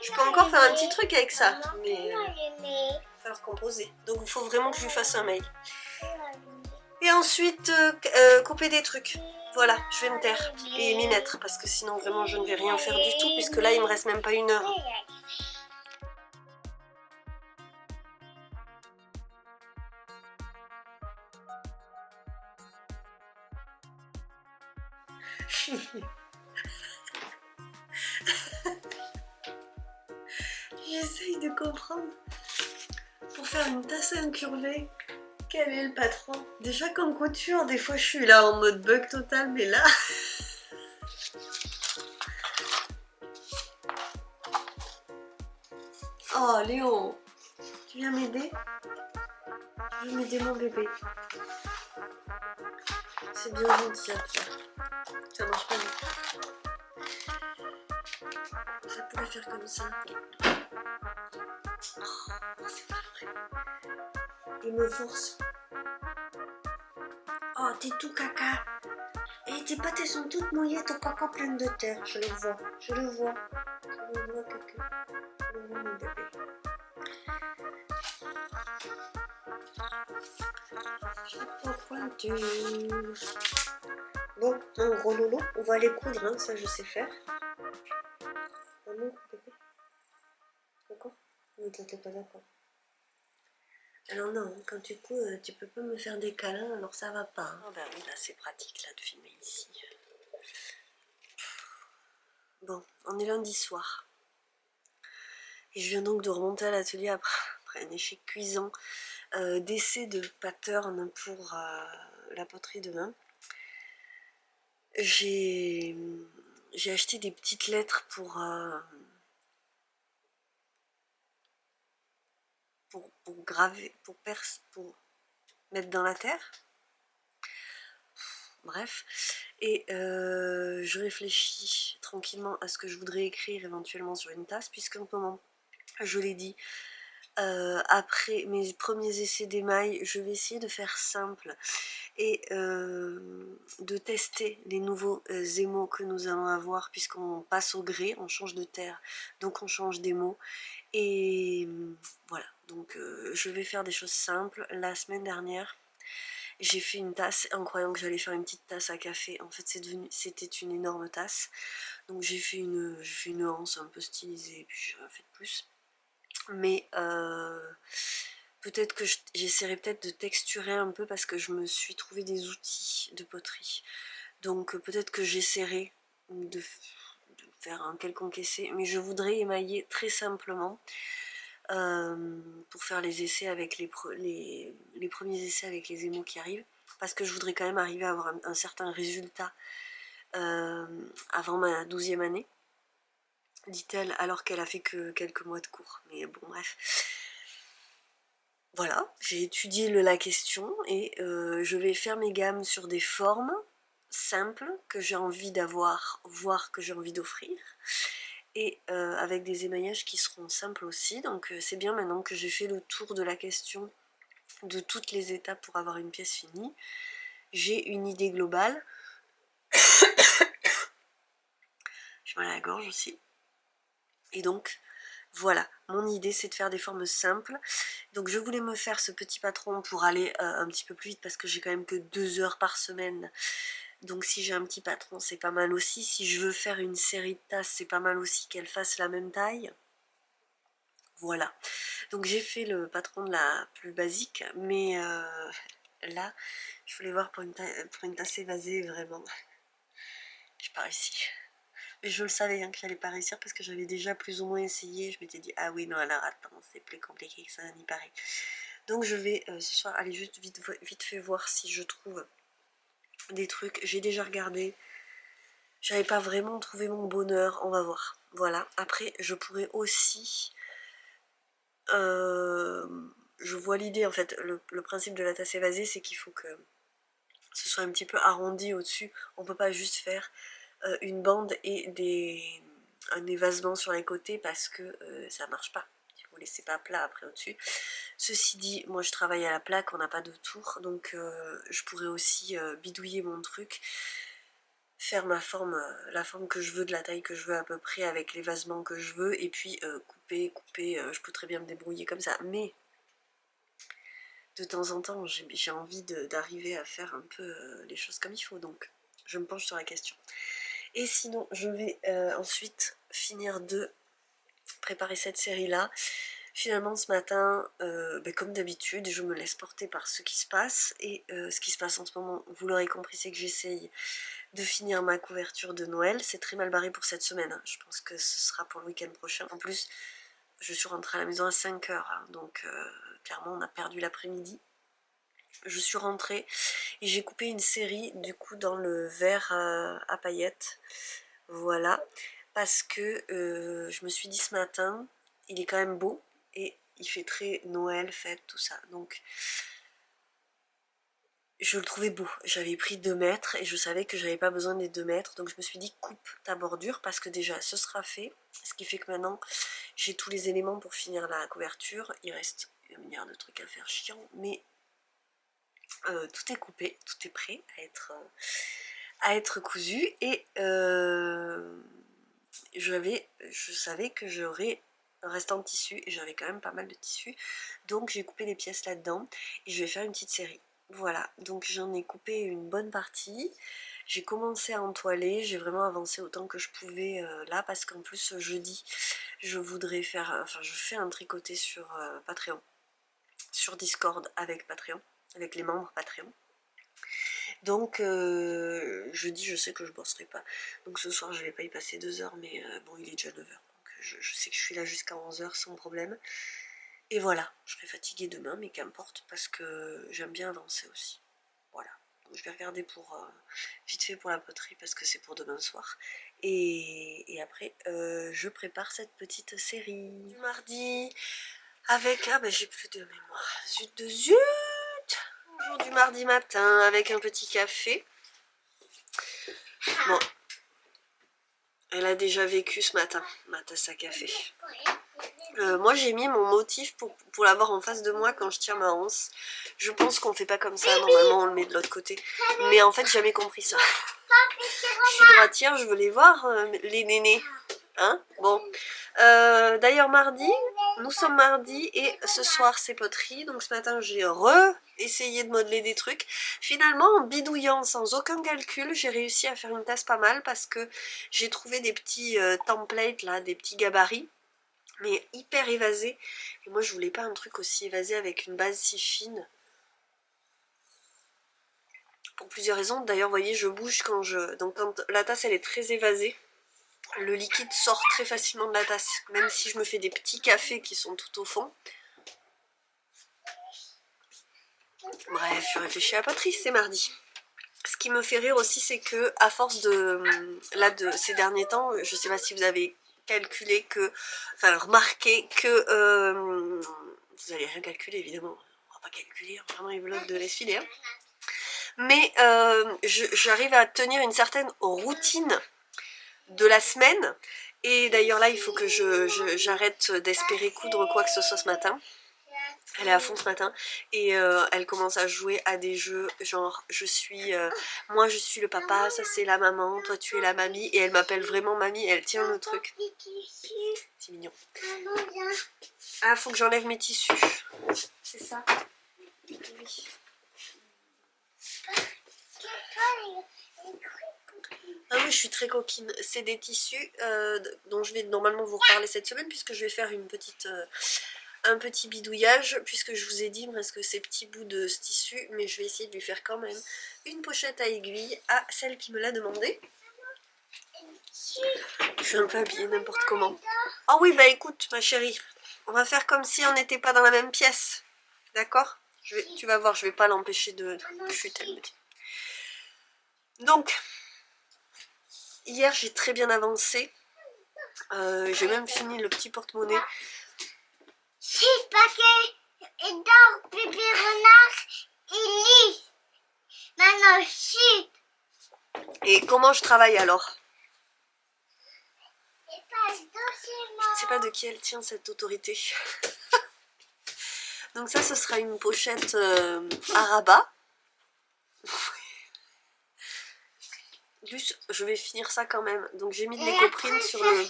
B: Je peux encore faire un petit truc avec ça, mais il va falloir composer. Donc il faut vraiment que je lui fasse un mail. Et ensuite, couper des trucs. Voilà, je vais me taire et m'y mettre, parce que sinon vraiment je ne vais rien faire du tout, puisque là il me reste même pas 1 heure. J'essaye de comprendre. Pour faire une tasse incurvée, quel est le patron? Déjà comme couture, des fois je suis là en mode bug total, mais là... Oh Léo, tu viens m'aider? Tu veux m'aider mon bébé? C'est bien gentil à toi. Ça marche pas du tout. Ça pourrait faire comme ça. Oh, c'est pas vrai. Il me force. Oh, t'es tout caca. Et tes pattes elles sont toutes mouillées, ton caca plein de terre. Je le vois, je le vois. Je le vois, caca. Je le vois, mon bébé. Je suis pas pointue. Bon, un gros lolo, on va aller coudre, hein, ça je sais faire. Maman, bébé. D'accord? Non, toi t'es pas d'accord. Alors non, quand tu couds, tu peux pas me faire des câlins, alors ça va pas. Hein. Oh ben oui, là c'est pratique là de filmer ici. Bon, on est lundi soir. Et je viens donc de remonter à l'atelier après un échec cuisant d'essai de pattern pour la poterie demain. J'ai acheté des petites lettres pour graver, pour mettre dans la terre. Bref. Et je réfléchis tranquillement à ce que je voudrais écrire éventuellement sur une tasse, puisqu'en ce moment, je l'ai dit, après mes premiers essais d'émail, je vais essayer de faire simple et de tester les nouveaux émaux que nous allons avoir, puisqu'on passe au gré, on change de terre, donc on change d'émaux. Et voilà, donc je vais faire des choses simples. La semaine dernière, j'ai fait une tasse en croyant que j'allais faire une petite tasse à café. En fait, c'était une énorme tasse. Donc j'ai fait une anse un peu stylisée et puis j'ai fait plus. Mais peut-être que j'essaierai peut-être de texturer un peu parce que je me suis trouvé des outils de poterie. Donc peut-être que j'essaierai de faire un quelconque essai. Mais je voudrais émailler très simplement. Pour faire les essais avec les premiers essais avec les émaux qui arrivent, parce que je voudrais quand même arriver à avoir un certain résultat avant ma 12e année, dit-elle, alors qu'elle a fait que quelques mois de cours. Mais bon, bref. Voilà, j'ai étudié la question et je vais faire mes gammes sur des formes simples que j'ai envie d'avoir, voire que j'ai envie d'offrir. Et avec des émaillages qui seront simples aussi. Donc c'est bien maintenant que j'ai fait le tour de la question de toutes les étapes pour avoir une pièce finie. J'ai une idée globale. J'ai mal à la gorge aussi. Et donc voilà, mon idée c'est de faire des formes simples. Donc je voulais me faire ce petit patron pour aller un petit peu plus vite parce que j'ai quand même que 2 heures par semaine. Donc si j'ai un petit patron c'est pas mal aussi. Si je veux faire une série de tasses c'est pas mal aussi qu'elle fasse la même taille. Voilà, donc j'ai fait le patron de la plus basique, mais là, je voulais voir pour une tasse évasée, vraiment, j'ai pas réussi. Mais je le savais hein, que j'allais pas réussir parce que j'avais déjà plus ou moins essayé, je m'étais dit, ah oui, non, alors attends, c'est plus compliqué que ça n'y paraît. Donc je vais ce soir aller juste vite fait voir si je trouve des trucs, j'ai déjà regardé, j'avais pas vraiment trouvé mon bonheur, on va voir. Voilà, après je pourrais aussi... je vois l'idée en fait, le principe de la tasse évasée c'est qu'il faut que ce soit un petit peu arrondi au-dessus, on peut pas juste faire une bande et un évasement sur les côtés parce que ça marche pas, si vous laissez pas plat après au-dessus. Ceci dit, moi je travaille à la plaque, on n'a pas de tour, donc je pourrais aussi bidouiller mon truc, faire ma forme, la forme que je veux, de la taille que je veux à peu près, avec l'évasement que je veux, et puis couper, je peux très bien me débrouiller comme ça, mais de temps en temps j'ai envie d'arriver à faire un peu les choses comme il faut, donc je me penche sur la question. Et sinon je vais ensuite finir de préparer cette série là. Finalement ce matin, comme d'habitude, je me laisse porter par ce qui se passe, et ce qui se passe en ce moment, vous l'aurez compris, c'est que j'essaye de finir ma couverture de Noël. C'est très mal barré pour cette semaine, hein. Je pense que ce sera pour le week-end prochain. En plus, je suis rentrée à la maison à 5 h, hein, donc clairement on a perdu l'après-midi. Je suis rentrée et j'ai coupé une série du coup dans le verre à paillettes, voilà, parce que je me suis dit ce matin, il est quand même beau et il fait très Noël, fête, tout ça, donc je le trouvais beau. J'avais pris 2 mètres et je savais que j'avais pas besoin des 2 mètres, donc je me suis dit coupe ta bordure parce que déjà ce sera fait, ce qui fait que maintenant j'ai tous les éléments pour finir la couverture. Il reste un milliard de trucs à faire chiant, mais tout est coupé, tout est prêt à être cousu, et je savais que j'aurais un restant de tissu et j'avais quand même pas mal de tissu, donc j'ai coupé les pièces là-dedans et je vais faire une petite série. Voilà, donc j'en ai coupé une bonne partie, j'ai commencé à entoiler, j'ai vraiment avancé autant que je pouvais là, parce qu'en plus jeudi je voudrais faire, enfin je fais un tricoté sur Patreon, sur Discord avec Patreon, avec les membres Patreon. Donc jeudi je sais que je bosserai pas, donc ce soir je vais pas y passer 2 heures, mais bon il est déjà 9 h, donc je sais que je suis là jusqu'à 11 h sans problème. Et voilà, je serai fatiguée demain, mais qu'importe, parce que j'aime bien avancer aussi. Voilà, donc je vais regarder pour vite fait pour la poterie parce que c'est pour demain soir, et après je prépare cette petite série du mardi avec, ah ben j'ai plus de mémoire, zut de zut, jour du mardi matin avec un petit café. Bon, elle a déjà vécu ce matin, ma tasse à café. Moi j'ai mis mon motif pour l'avoir en face de moi quand je tiens ma anse. Je pense qu'on fait pas comme ça, normalement on le met de l'autre côté. Mais en fait j'ai jamais compris ça. Je suis droitière, je veux les voir, les nénés. Hein? Bon. D'ailleurs mardi, nous sommes mardi et ce soir c'est poterie. Donc ce matin j'ai essayé de modeler des trucs. Finalement en bidouillant sans aucun calcul, j'ai réussi à faire une tasse pas mal parce que j'ai trouvé des petits templates là, des petits gabarits. Mais hyper évasés. Et moi je voulais pas un truc aussi évasé avec une base si fine. Pour plusieurs raisons. D'ailleurs vous voyez je bouge quand je... Donc quand la tasse elle est très évasée, le liquide sort très facilement de la tasse. Même si je me fais des petits cafés qui sont tout au fond. Bref, je réfléchis à la poterie, c'est mardi. Ce qui me fait rire aussi c'est que à force de ces derniers temps, je sais pas si vous avez calculé que, enfin remarqué que vous allez rien calculer évidemment, on va pas calculer, vraiment les vlogs de l'esfiler, hein. Mais j'arrive à tenir une certaine routine de la semaine, et d'ailleurs là il faut que j'arrête d'espérer coudre quoi que ce soit ce matin. Elle est à fond ce matin et elle commence à jouer à des jeux genre moi je suis le papa, ça c'est la maman, toi tu es la mamie, et elle m'appelle vraiment mamie, elle tient le truc. C'est mignon. Ah, faut que j'enlève mes tissus. C'est ça? Oui. Ah oui, je suis très coquine. C'est des tissus dont je vais normalement vous reparler cette semaine puisque je vais faire un petit bidouillage, puisque je vous ai dit il me reste que ces petits bouts de ce tissu, mais je vais essayer de lui faire quand même une pochette à aiguille à celle qui me l'a demandé. Je suis un peu habillée n'importe comment. Oh oui, bah écoute ma chérie, on va faire comme si on n'était pas dans la même pièce, d'accord? Tu vas voir, je vais pas l'empêcher de chuter, elle me dit. Donc, hier j'ai très bien avancé, j'ai même fini le petit porte-monnaie.
C: Si, paquet, et dort, bébé renard, il lit. Maintenant, chut.
B: Et comment je travaille alors?
C: Et pas doucement.
B: Je ne sais pas de qui elle tient cette autorité. Donc ça, ce sera une pochette à rabat. Juste, je vais finir ça quand même. Donc j'ai mis de l'écoprine sur le...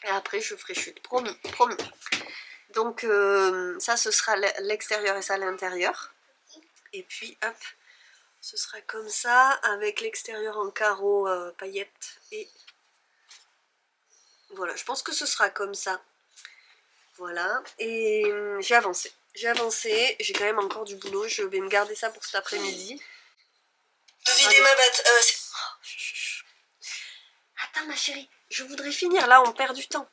B: Et après, je ferai chute. Promis, promis. Donc ça, ce sera l'extérieur et ça l'intérieur. Et puis, hop, ce sera comme ça, avec l'extérieur en carreaux paillettes. Et voilà, je pense que ce sera comme ça. Voilà, et j'ai avancé. J'ai quand même encore du boulot. Je vais me garder ça pour cet après-midi. De vider ma batte. Attends ma chérie, je voudrais finir, là on perd du temps.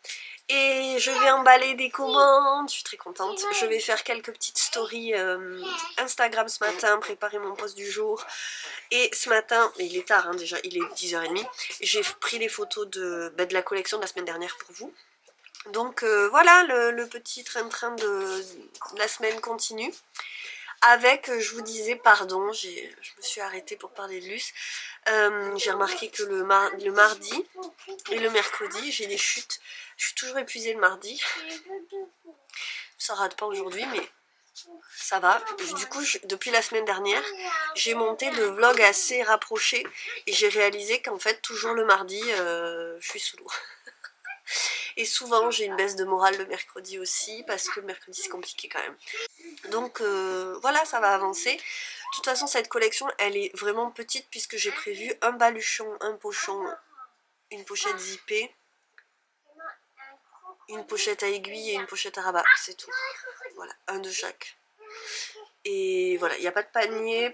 B: Et je vais emballer des commandes, je suis très contente. Je vais faire quelques petites stories Instagram ce matin, préparer mon post du jour. Et ce matin, il est tard hein, déjà, il est 10h30, j'ai pris les photos de la collection de la semaine dernière pour vous. Donc voilà, le petit train-train de la semaine continue. Avec, je vous disais, pardon, je me suis arrêtée pour parler de Luce. J'ai remarqué que le mardi et le mercredi, j'ai des chutes. Je suis toujours épuisée le mardi. Ça rate pas aujourd'hui, mais ça va. Du coup, depuis la semaine dernière, j'ai monté le vlog assez rapproché. Et j'ai réalisé qu'en fait, toujours le mardi, je suis sous l'eau. Et souvent, j'ai une baisse de morale le mercredi aussi, parce que le mercredi, c'est compliqué quand même. Donc voilà, ça va avancer. De toute façon, cette collection, elle est vraiment petite puisque j'ai prévu un baluchon, un pochon, une pochette zippée, une pochette à aiguille et une pochette à rabat. C'est tout. Voilà, un de chaque. Et voilà, il n'y a pas de panier.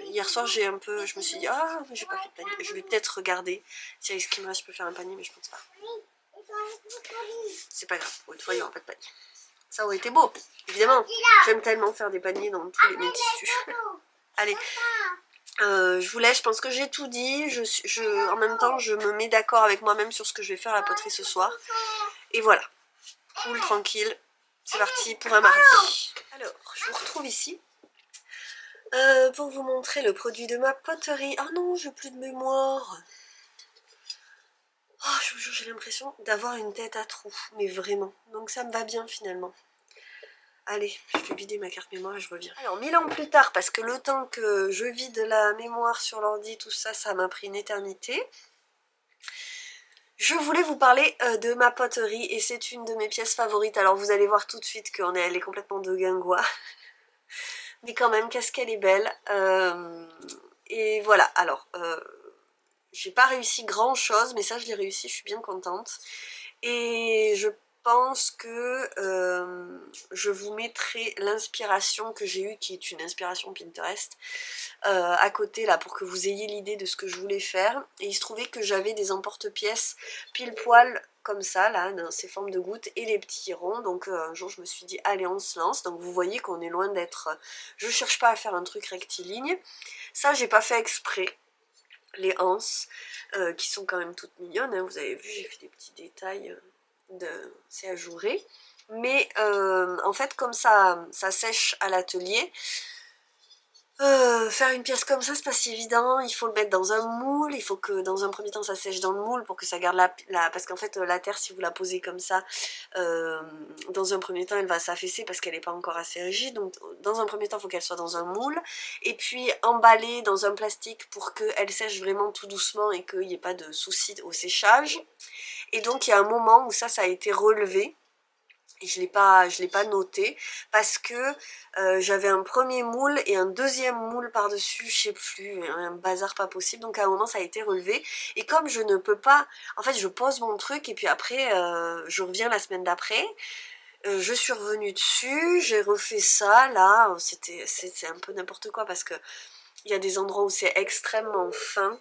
B: Hier soir, je me suis dit, ah, mais j'ai pas fait de panier. Je vais peut-être regarder si avec ce qui me reste, je peux faire un panier, mais je pense pas. C'est pas grave, pour une fois, il n'y aura pas de panier. Ça aurait été beau, évidemment. J'aime tellement faire des paniers dans tous mes tissus. Allez, je vous laisse, je pense que j'ai tout dit. En même temps, je me mets d'accord avec moi-même sur ce que je vais faire à la poterie ce soir. Et voilà, cool, tranquille. C'est parti pour un mardi. Alors, je vous retrouve ici. Pour vous montrer le produit de ma poterie. Oh non, j'ai plus de mémoire. Oh, je vous jure, j'ai l'impression d'avoir une tête à trous, mais vraiment. Donc ça me va bien finalement. Allez, je vais vider ma carte mémoire et je reviens. Alors 1000 ans plus tard, parce que le temps que je vide la mémoire sur l'ordi, tout ça, ça m'a pris une éternité. Je voulais vous parler de ma poterie et c'est une de mes pièces favorites. Alors vous allez voir tout de suite elle est complètement de guingois. Mais quand même, qu'est-ce qu'elle est belle. Et voilà, alors, j'ai pas réussi grand chose, mais ça je l'ai réussi, je suis bien contente. Et je pense que je vous mettrai l'inspiration que j'ai eue, qui est une inspiration Pinterest, à côté là pour que vous ayez l'idée de ce que je voulais faire. Et il se trouvait que j'avais des emporte-pièces pile poil comme ça là, dans ces formes de gouttes et les petits ronds. Donc un jour je me suis dit allez on se lance. Donc vous voyez qu'on est loin d'être, je cherche pas à faire un truc rectiligne. Ça j'ai pas fait exprès. Les anses qui sont quand même toutes mignonnes, hein. Vous avez vu j'ai fait des petits détails c'est ajouré. Mais en fait comme ça sèche à l'atelier, faire une pièce comme ça c'est pas si évident. Il faut le mettre dans un moule, il faut que dans un premier temps ça sèche dans le moule pour que ça garde parce qu'en fait la terre, si vous la posez comme ça, dans un premier temps elle va s'affaisser parce qu'elle n'est pas encore assez rigide. Donc dans un premier temps il faut qu'elle soit dans un moule et puis emballée dans un plastique pour qu'elle sèche vraiment tout doucement et qu'il n'y ait pas de soucis au séchage. Et donc il y a un moment où ça a été relevé. Et je l'ai pas noté parce que j'avais un premier moule et un deuxième moule par-dessus, je sais plus, un bazar pas possible. Donc à un moment ça a été relevé. Et comme je ne peux pas, en fait je pose mon truc et puis après je reviens la semaine d'après. Je suis revenue dessus, j'ai refait ça, là, c'est un peu n'importe quoi parce que il y a des endroits où c'est extrêmement fin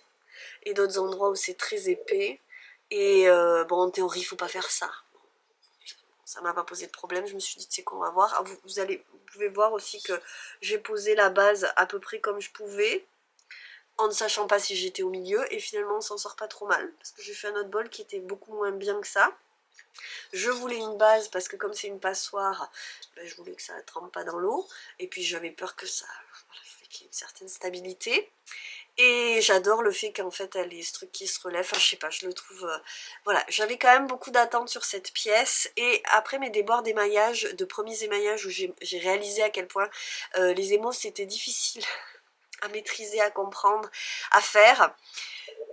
B: et d'autres endroits où c'est très épais. Et bon en théorie il faut pas faire ça. Ça m'a pas posé de problème, je me suis dit c'est qu'on va voir. Vous pouvez voir aussi que j'ai posé la base à peu près comme je pouvais, en ne sachant pas si j'étais au milieu, et finalement on s'en sort pas trop mal, parce que j'ai fait un autre bol qui était beaucoup moins bien que ça. Je voulais une base parce que comme c'est une passoire, ben, je voulais que ça ne trempe pas dans l'eau, et puis j'avais peur que ça, voilà, qu'il y ait une certaine stabilité. Et j'adore le fait qu'en fait elle ait ce truc qui se relève, enfin je sais pas, je le trouve... voilà, j'avais quand même beaucoup d'attentes sur cette pièce. Et après mes débords d'émaillage, de premiers émaillages où j'ai réalisé à quel point les émaux c'était difficile à maîtriser, à comprendre, à faire.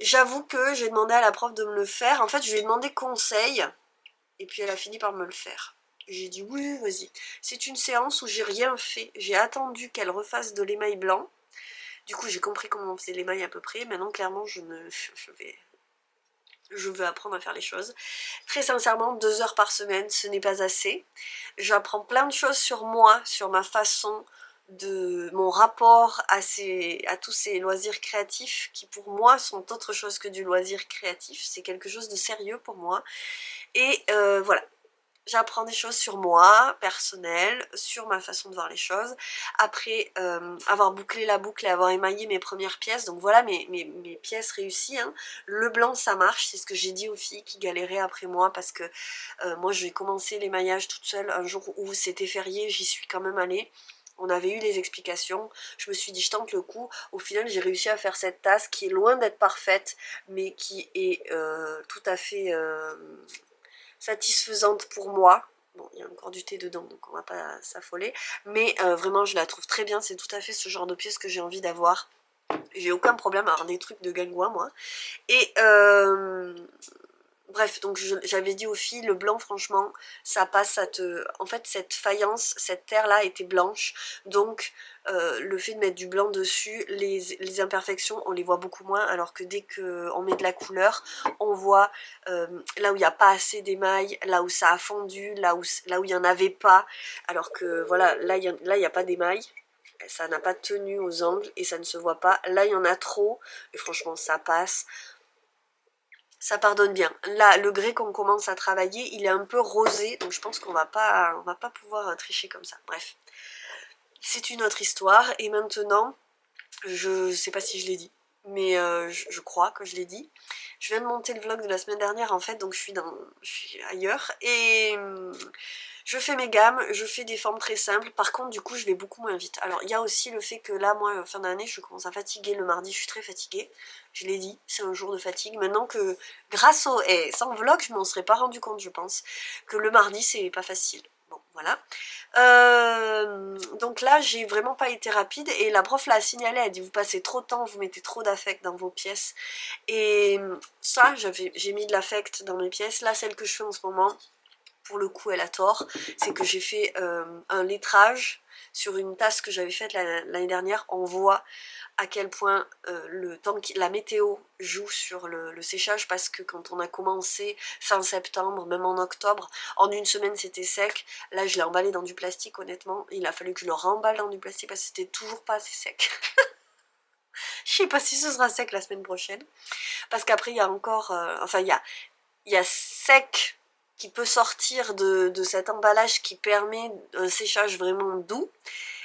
B: J'avoue que j'ai demandé à la prof de me le faire, en fait je lui ai demandé conseil, et puis elle a fini par me le faire. J'ai dit oui vas-y. C'est une séance où j'ai rien fait, j'ai attendu qu'elle refasse de l'émail blanc. Du coup, j'ai compris comment on faisait l'émail à peu près. Maintenant, clairement, je veux apprendre à faire les choses. Très sincèrement, 2 heures par semaine, ce n'est pas assez. J'apprends plein de choses sur moi, sur ma façon de mon rapport à tous ces loisirs créatifs qui pour moi sont autre chose que du loisir créatif. C'est quelque chose de sérieux pour moi. Et voilà. J'apprends des choses sur moi, personnelles, sur ma façon de voir les choses. Après avoir bouclé la boucle et avoir émaillé mes premières pièces, donc voilà mes pièces réussies, hein. Le blanc ça marche, c'est ce que j'ai dit aux filles qui galéraient après moi parce que moi j'ai commencé l'émaillage toute seule un jour où c'était férié, j'y suis quand même allée. On avait eu les explications, je me suis dit je tente le coup. Au final j'ai réussi à faire cette tasse qui est loin d'être parfaite mais qui est tout à fait... satisfaisante pour moi. Bon, il y a encore du thé dedans, donc on va pas s'affoler. Mais vraiment, je la trouve très bien. C'est tout à fait ce genre de pièce que j'ai envie d'avoir. J'ai aucun problème à avoir des trucs de guingois, moi. Et bref, donc j'avais dit aux filles, le blanc, franchement, ça passe, en fait, cette faïence, cette terre-là était blanche. Donc, le fait de mettre du blanc dessus, les imperfections, on les voit beaucoup moins. Alors que dès qu'on met de la couleur, on voit là où il n'y a pas assez d'émail, là où ça a fondu, là où il n'y en avait pas. Alors que, voilà, là, il n'y a pas d'émail. Ça n'a pas tenu aux angles et ça ne se voit pas. Là, il y en a trop. Et franchement, ça passe. Ça pardonne bien. Là, le grès qu'on commence à travailler, il est un peu rosé, donc je pense qu'on va pas pouvoir tricher comme ça. Bref, c'est une autre histoire. Et maintenant, je sais pas si je l'ai dit, mais je crois que je l'ai dit. Je viens de monter le vlog de la semaine dernière en fait, donc je suis ailleurs et Je fais mes gammes, je fais des formes très simples. Par contre, du coup, je vais beaucoup moins vite. Alors, il y a aussi le fait que là, moi, fin d'année, je commence à fatiguer. Le mardi, je suis très fatiguée. Je l'ai dit, c'est un jour de fatigue. Maintenant que, grâce au... Et sans vlog, je m'en serais pas rendu compte, je pense, que le mardi, c'est pas facile. Bon, voilà. Donc là, j'ai vraiment pas été rapide. Et la prof l'a signalé, elle dit, vous passez trop de temps, vous mettez trop d'affect dans vos pièces. Et ça, j'ai mis de l'affect dans mes pièces. Là, celle que je fais en ce moment... Pour le coup, elle a tort, c'est que j'ai fait un lettrage sur une tasse que j'avais faite l'année dernière. On voit à quel point le temps la météo joue sur le séchage, parce que quand on a commencé fin septembre, même en octobre, en une semaine c'était sec. Là, je l'ai emballé dans du plastique, honnêtement. Il a fallu que je le remballe dans du plastique parce que c'était toujours pas assez sec. Je sais pas si ce sera sec la semaine prochaine. Parce qu'après, il y a encore... enfin, il y a sec qui peut sortir de cet emballage qui permet un séchage vraiment doux.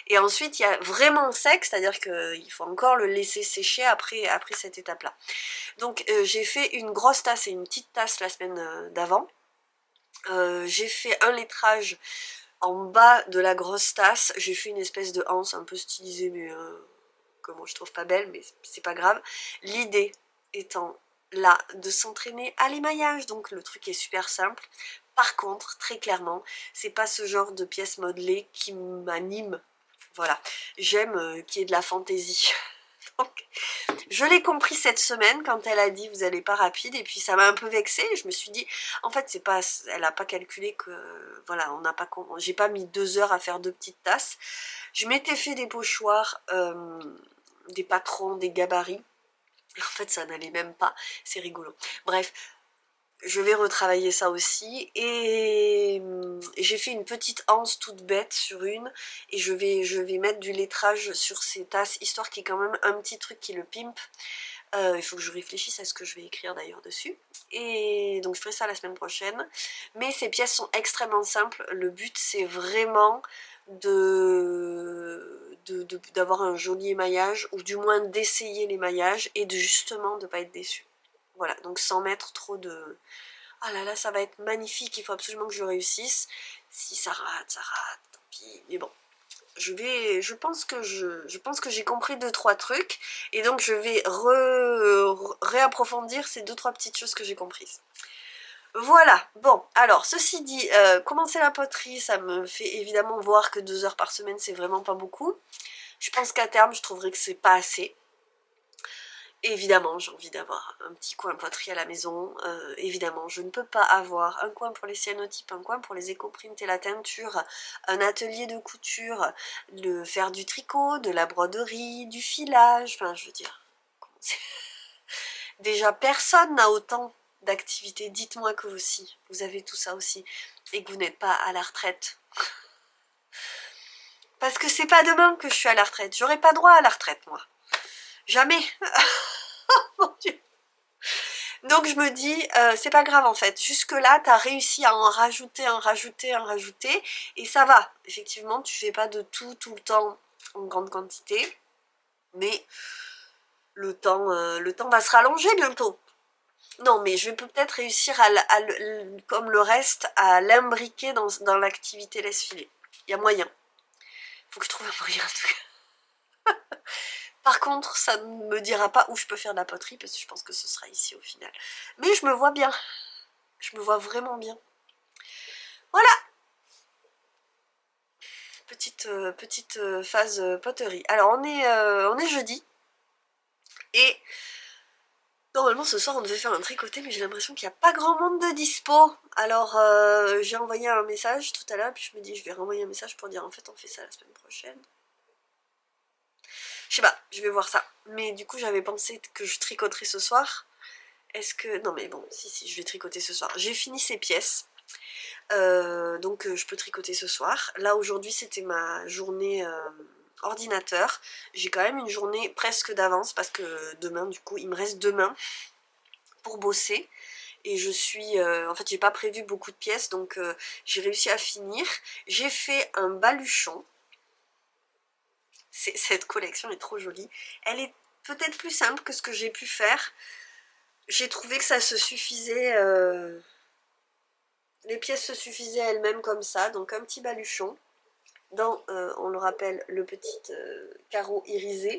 B: Et ensuite, il y a vraiment sec, c'est-à-dire qu'il faut encore le laisser sécher après cette étape-là. Donc, j'ai fait une grosse tasse et une petite tasse la semaine d'avant. J'ai fait un lettrage en bas de la grosse tasse. J'ai fait une espèce de anse un peu stylisée, mais que moi je trouve pas belle, mais c'est pas grave. L'idée étant là de s'entraîner à l'émaillage, donc le truc est super simple. Par contre, très clairement, c'est pas ce genre de pièce modelée qui m'anime. Voilà, j'aime qu'il y ait de la fantaisie. Donc, je l'ai compris cette semaine quand elle a dit vous allez pas rapide, et puis ça m'a un peu vexée. Je me suis dit en fait c'est pas, elle a pas calculé que voilà, on n'a pas, j'ai pas mis 2 heures à faire 2 petites tasses. Je m'étais fait des pochoirs, des patrons, des gabarits. En fait, ça n'allait même pas. C'est rigolo. Bref, je vais retravailler ça aussi. Et j'ai fait une petite anse toute bête sur une. Et je vais mettre du lettrage sur ces tasses, histoire qu'il y ait quand même un petit truc qui le pimpe. Il faut que je réfléchisse à ce que je vais écrire d'ailleurs dessus. Et donc je ferai ça la semaine prochaine. Mais ces pièces sont extrêmement simples. Le but, c'est vraiment d'avoir un joli émaillage, ou du moins d'essayer l'émaillage et justement de ne pas être déçu. Voilà, donc sans mettre trop de... Ah là là, ça va être magnifique, il faut absolument que je réussisse. Si ça rate, tant pis. Mais bon, je pense que j'ai compris 2-3 trucs, et donc je vais réapprofondir ces 2-3 petites choses que j'ai comprises. Voilà, bon, alors ceci dit, commencer la poterie, ça me fait évidemment voir que 2 heures par semaine, c'est vraiment pas beaucoup. Je pense qu'à terme, je trouverai que c'est pas assez. Évidemment, j'ai envie d'avoir un petit coin poterie à la maison. Évidemment, je ne peux pas avoir un coin pour les cyanotypes, un coin pour les éco-prints et la teinture, un atelier de couture, faire du tricot, de la broderie, du filage, enfin, je veux dire... Déjà, personne n'a autant d'activités. Dites-moi que vous aussi, vous avez tout ça aussi, et que vous n'êtes pas à la retraite. Parce que c'est pas demain que je suis à la retraite. J'aurai pas droit à la retraite, moi. Jamais. Mon Dieu. Donc je me dis, c'est pas grave en fait. Jusque là, t'as réussi à en rajouter, et ça va. Effectivement, tu fais pas de tout le temps en grande quantité, mais le temps va se rallonger bientôt. Non, mais je vais peut-être réussir comme le reste, à l'imbriquer dans l'activité laisse-filer. Il y a moyen. Faut que je trouve un moyen en tout cas. Par contre, ça ne me dira pas où je peux faire de la poterie, parce que je pense que ce sera ici au final. Mais je me vois bien. Je me vois vraiment bien. Voilà. Petite phase poterie. Alors, on est jeudi. Et normalement, ce soir, on devait faire un tricoté, mais j'ai l'impression qu'il n'y a pas grand monde de dispo. Alors, j'ai envoyé un message tout à l'heure, puis je me dis, je vais renvoyer un message pour dire, en fait, on fait ça la semaine prochaine. Je sais pas, je vais voir ça. Mais du coup, j'avais pensé que je tricoterais ce soir. Est-ce que... Non mais bon, si, je vais tricoter ce soir. J'ai fini ces pièces. Donc je peux tricoter ce soir. Là, aujourd'hui, c'était ma journée ordinateur. J'ai quand même une journée presque d'avance, parce que demain, du coup, il me reste demain pour bosser. Et je suis... en fait, j'ai pas prévu beaucoup de pièces, donc j'ai réussi à finir. J'ai fait un baluchon. Cette collection est trop jolie. Elle est peut-être plus simple que ce que j'ai pu faire. J'ai trouvé que ça se suffisait les pièces se suffisaient elles-mêmes comme ça, donc un petit baluchon dans, on le rappelle, le petit carreau irisé,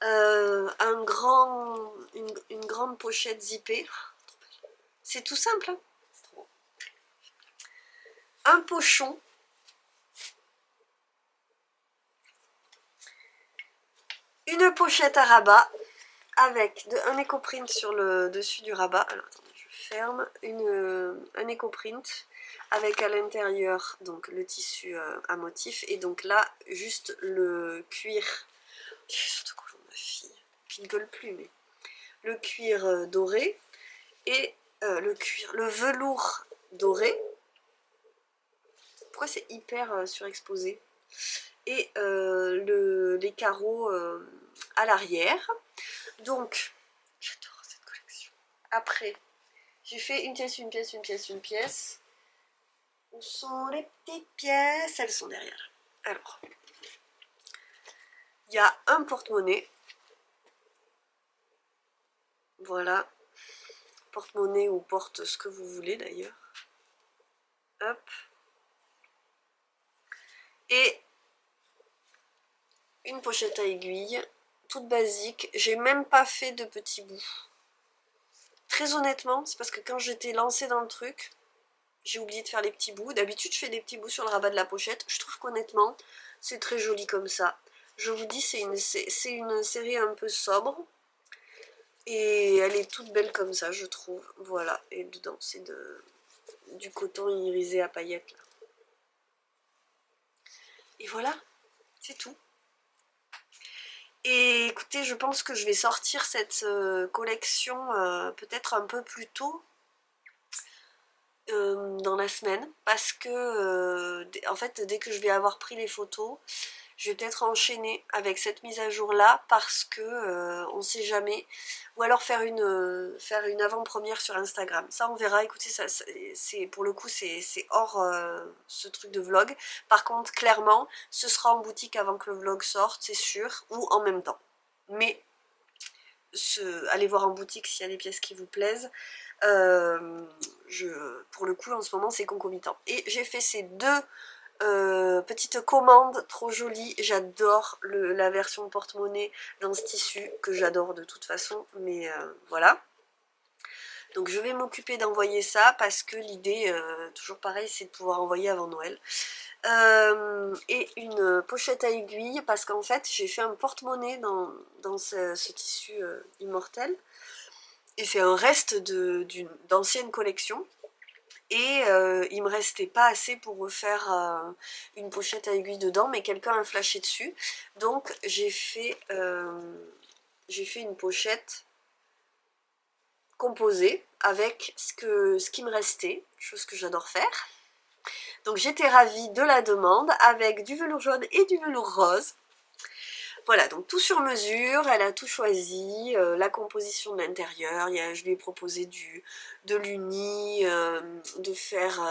B: une grande pochette zippée. C'est tout simple, hein, c'est trop bon. Un pochon, une pochette à rabat avec un éco-print sur le dessus du rabat. Alors attendez, je ferme. Un éco-print avec à l'intérieur donc le tissu à motif et donc là juste le cuir. J'ai surtout couleur ma fille qui ne colle plus, mais le cuir doré et le velours doré. Pourquoi c'est hyper surexposé? Et les carreaux à l'arrière. Donc, j'adore cette collection. Après, j'ai fait une pièce, une pièce, une pièce, une pièce. Où sont les petites pièces? Elles sont derrière. Alors, il y a un porte-monnaie. Voilà. Porte-monnaie ou porte ce que vous voulez d'ailleurs. Hop. Et une pochette à aiguille, toute basique. J'ai même pas fait de petits bouts. Très honnêtement, c'est parce que quand j'étais lancée dans le truc, j'ai oublié de faire les petits bouts. D'habitude, je fais des petits bouts sur le rabat de la pochette. Je trouve qu'honnêtement, c'est très joli comme ça. Je vous dis, c'est une série un peu sobre. Et elle est toute belle comme ça, je trouve. Voilà. Et dedans, c'est du coton irisé à paillettes. Là. Et voilà, c'est tout. Et écoutez, je pense que je vais sortir cette collection peut-être un peu plus tôt dans la semaine parce que en fait dès que je vais avoir pris les photos, je vais peut-être enchaîner avec cette mise à jour là parce que on sait jamais, ou alors faire une avant-première sur Instagram. Ça on verra. Écoutez, ça c'est pour le coup c'est hors ce truc de vlog. Par contre clairement ce sera en boutique avant que le vlog sorte, c'est sûr, ou en même temps. Mais allez voir en boutique s'il y a des pièces qui vous plaisent. Pour le coup en ce moment c'est concomitant. Et j'ai fait ces deux petites commandes trop jolies. J'adore la version porte-monnaie dans ce tissu que j'adore de toute façon, mais voilà. Donc je vais m'occuper d'envoyer ça parce que l'idée, toujours pareil, c'est de pouvoir envoyer avant Noël. Et une pochette à aiguille parce qu'en fait j'ai fait un porte-monnaie dans ce tissu immortel. Et c'est un reste d'ancienne collection. Et il me restait pas assez pour refaire une pochette à aiguille dedans, mais quelqu'un a flashé dessus. Donc j'ai fait une pochette composée avec ce qui me restait, chose que j'adore faire. Donc j'étais ravie de la demande avec du velours jaune et du velours rose. Voilà, donc tout sur mesure, elle a tout choisi, la composition de l'intérieur, je lui ai proposé de l'uni, de faire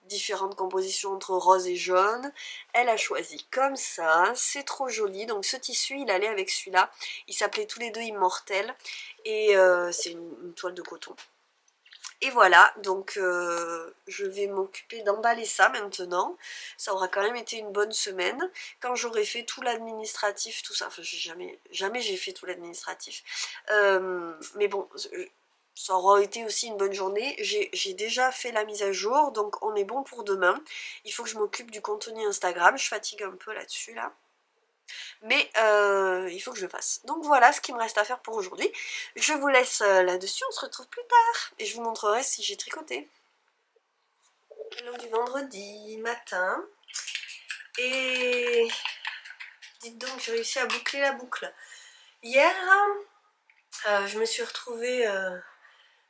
B: différentes compositions entre rose et jaune. Elle a choisi comme ça, c'est trop joli. Donc ce tissu, il allait avec celui-là, ils s'appelaient tous les deux Immortels, et c'est une toile de coton. Et voilà, donc je vais m'occuper d'emballer ça maintenant. Ça aura quand même été une bonne semaine. Quand j'aurai fait tout l'administratif, tout ça, enfin jamais j'ai fait tout l'administratif. Mais bon, ça aura été aussi une bonne journée. J'ai déjà fait la mise à jour, donc on est bon pour demain. Il faut que je m'occupe du contenu Instagram, je fatigue un peu là-dessus là. Mais il faut que je le fasse. Donc voilà ce qu'il me reste à faire pour aujourd'hui. Je vous laisse là-dessus, on se retrouve plus tard. Et je vous montrerai si j'ai tricoté. Donc du vendredi matin. Et dites donc, j'ai réussi à boucler la boucle. Hier, je me suis retrouvée à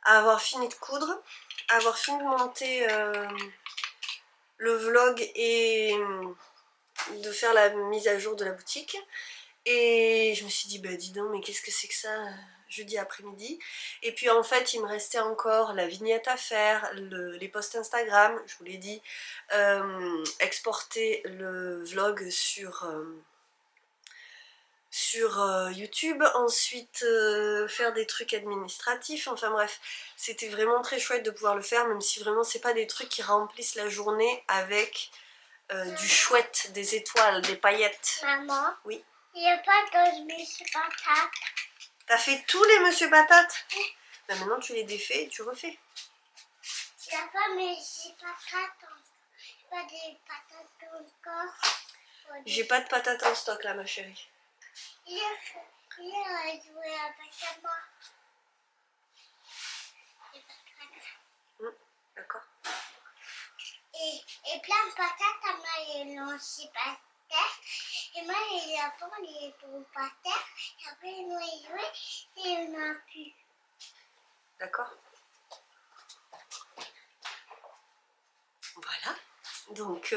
B: avoir fini de coudre, à avoir fini de monter le vlog et de faire la mise à jour de la boutique. Et je me suis dit, bah dis donc, mais qu'est-ce que c'est que ça jeudi après-midi? Et puis en fait, il me restait encore la vignette à faire, les posts Instagram, je vous l'ai dit, exporter le vlog sur sur YouTube, ensuite faire des trucs administratifs, enfin bref, c'était vraiment très chouette de pouvoir le faire, même si vraiment c'est pas des trucs qui remplissent la journée avec du chouette, des étoiles, des paillettes.
C: Maman,
B: oui.
C: Il n'y a pas de Monsieur Patate.
B: T'as fait tous les Monsieur Patate? Ben maintenant tu les défais et tu refais.
C: Il n'y a pas Monsieur Patate. Pas des patates encore.
B: J'ai pas de patates en stock là ma chérie.
C: Il a joué avec moi.
B: D'accord.
C: Et plein de patates, à moi, ils l'ont aussi par terre. Et moi, ils apprennent les bons par terre. Et après, ils vont y jouer et il n'y en a plus.
B: D'accord. Voilà. Donc,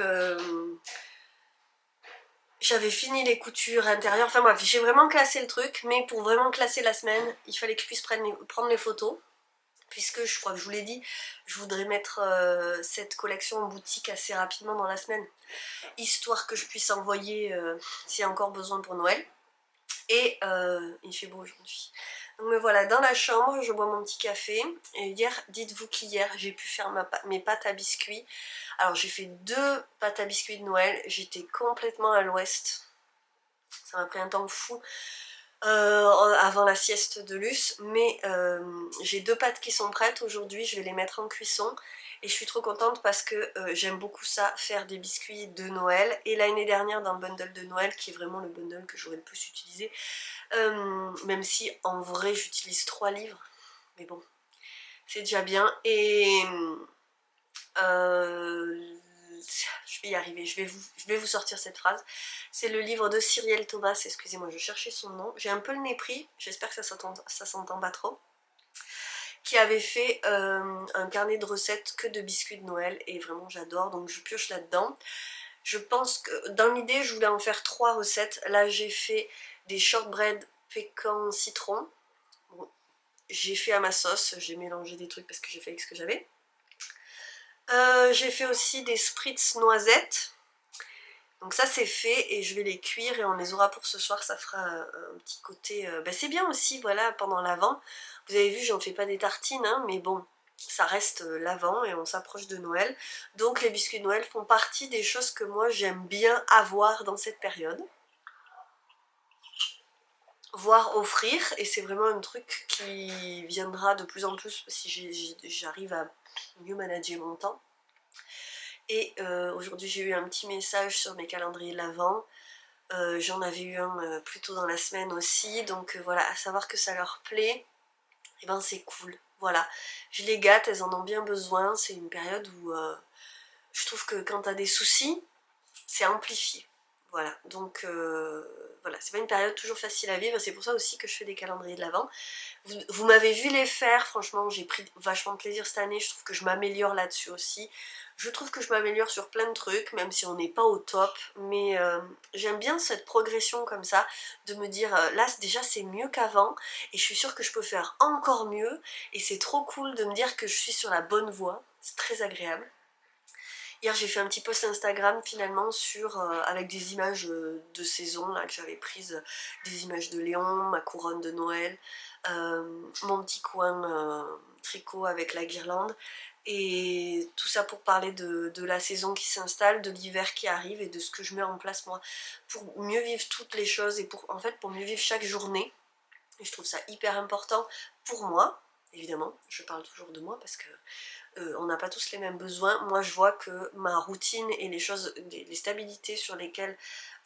B: j'avais fini les coutures intérieures. Enfin bref, j'ai vraiment classé le truc. Mais pour vraiment classer la semaine, il fallait que je puisse prendre les photos. Puisque je crois que je vous l'ai dit, je voudrais mettre cette collection en boutique assez rapidement dans la semaine. Histoire que je puisse envoyer s'il y a encore besoin pour Noël. Et il fait beau aujourd'hui. Donc me voilà dans la chambre, je bois mon petit café. Et hier, dites-vous qu'hier, j'ai pu faire mes pâtes à biscuits. Alors j'ai fait 2 pâtes à biscuits de Noël. J'étais complètement à l'ouest. Ça m'a pris un temps fou. Avant la sieste de Luce, mais j'ai 2 pâtes qui sont prêtes aujourd'hui, je vais les mettre en cuisson et je suis trop contente parce que j'aime beaucoup ça, faire des biscuits de Noël. Et l'année dernière dans le bundle de Noël, qui est vraiment le bundle que j'aurais le plus utilisé, même si en vrai j'utilise 3 livres, mais bon, c'est déjà bien. Et je vais y arriver, je vais vous sortir cette phrase. C'est le livre de Cyrielle Thomas, excusez-moi, je cherchais son nom. J'ai un peu le nez pris, j'espère que ça s'entend pas trop. Qui avait fait un carnet de recettes que de biscuits de Noël, et vraiment j'adore, donc je pioche là-dedans. Je pense que dans l'idée, je voulais en faire 3 recettes. Là, j'ai fait des shortbread pécan citron. Bon, j'ai fait à ma sauce, j'ai mélangé des trucs parce que j'ai fait avec ce que j'avais. J'ai fait aussi des spritz noisettes. Donc ça c'est fait et je vais les cuire et on les aura pour ce soir, ça fera un petit côté... c'est bien aussi, voilà, pendant l'Avent. Vous avez vu, j'en fais pas des tartines, hein, mais bon, ça reste l'Avent et on s'approche de Noël. Donc les biscuits de Noël font partie des choses que moi j'aime bien avoir dans cette période. Voire offrir, et c'est vraiment un truc qui viendra de plus en plus si j'arrive à mieux manager mon temps. Et aujourd'hui j'ai eu un petit message sur mes calendriers de l'Avent. J'en avais eu un plus tôt dans la semaine aussi, donc voilà, à savoir que ça leur plaît, et ben c'est cool. Voilà, je les gâte, elles en ont bien besoin, c'est une période où je trouve que quand t'as des soucis, c'est amplifié. Voilà, donc voilà, c'est pas une période toujours facile à vivre, c'est pour ça aussi que je fais des calendriers de l'Avent. Vous m'avez vu les faire, franchement j'ai pris vachement de plaisir cette année, je trouve que je m'améliore là-dessus aussi. Je trouve que je m'améliore sur plein de trucs, même si on n'est pas au top, mais j'aime bien cette progression comme ça, de me dire là déjà c'est mieux qu'avant, et je suis sûre que je peux faire encore mieux, et c'est trop cool de me dire que je suis sur la bonne voie, c'est très agréable. Hier j'ai fait un petit post Instagram finalement sur, avec des images de saison là, que j'avais prises, des images de Léon, ma couronne de Noël, mon petit coin tricot avec la guirlande, et tout ça pour parler de la saison qui s'installe, de l'hiver qui arrive et de ce que je mets en place moi pour mieux vivre toutes les choses et pour mieux vivre chaque journée. Et je trouve ça hyper important pour moi, évidemment, je parle toujours de moi parce que on n'a pas tous les mêmes besoins. Moi je vois que ma routine et les choses, les stabilités sur lesquelles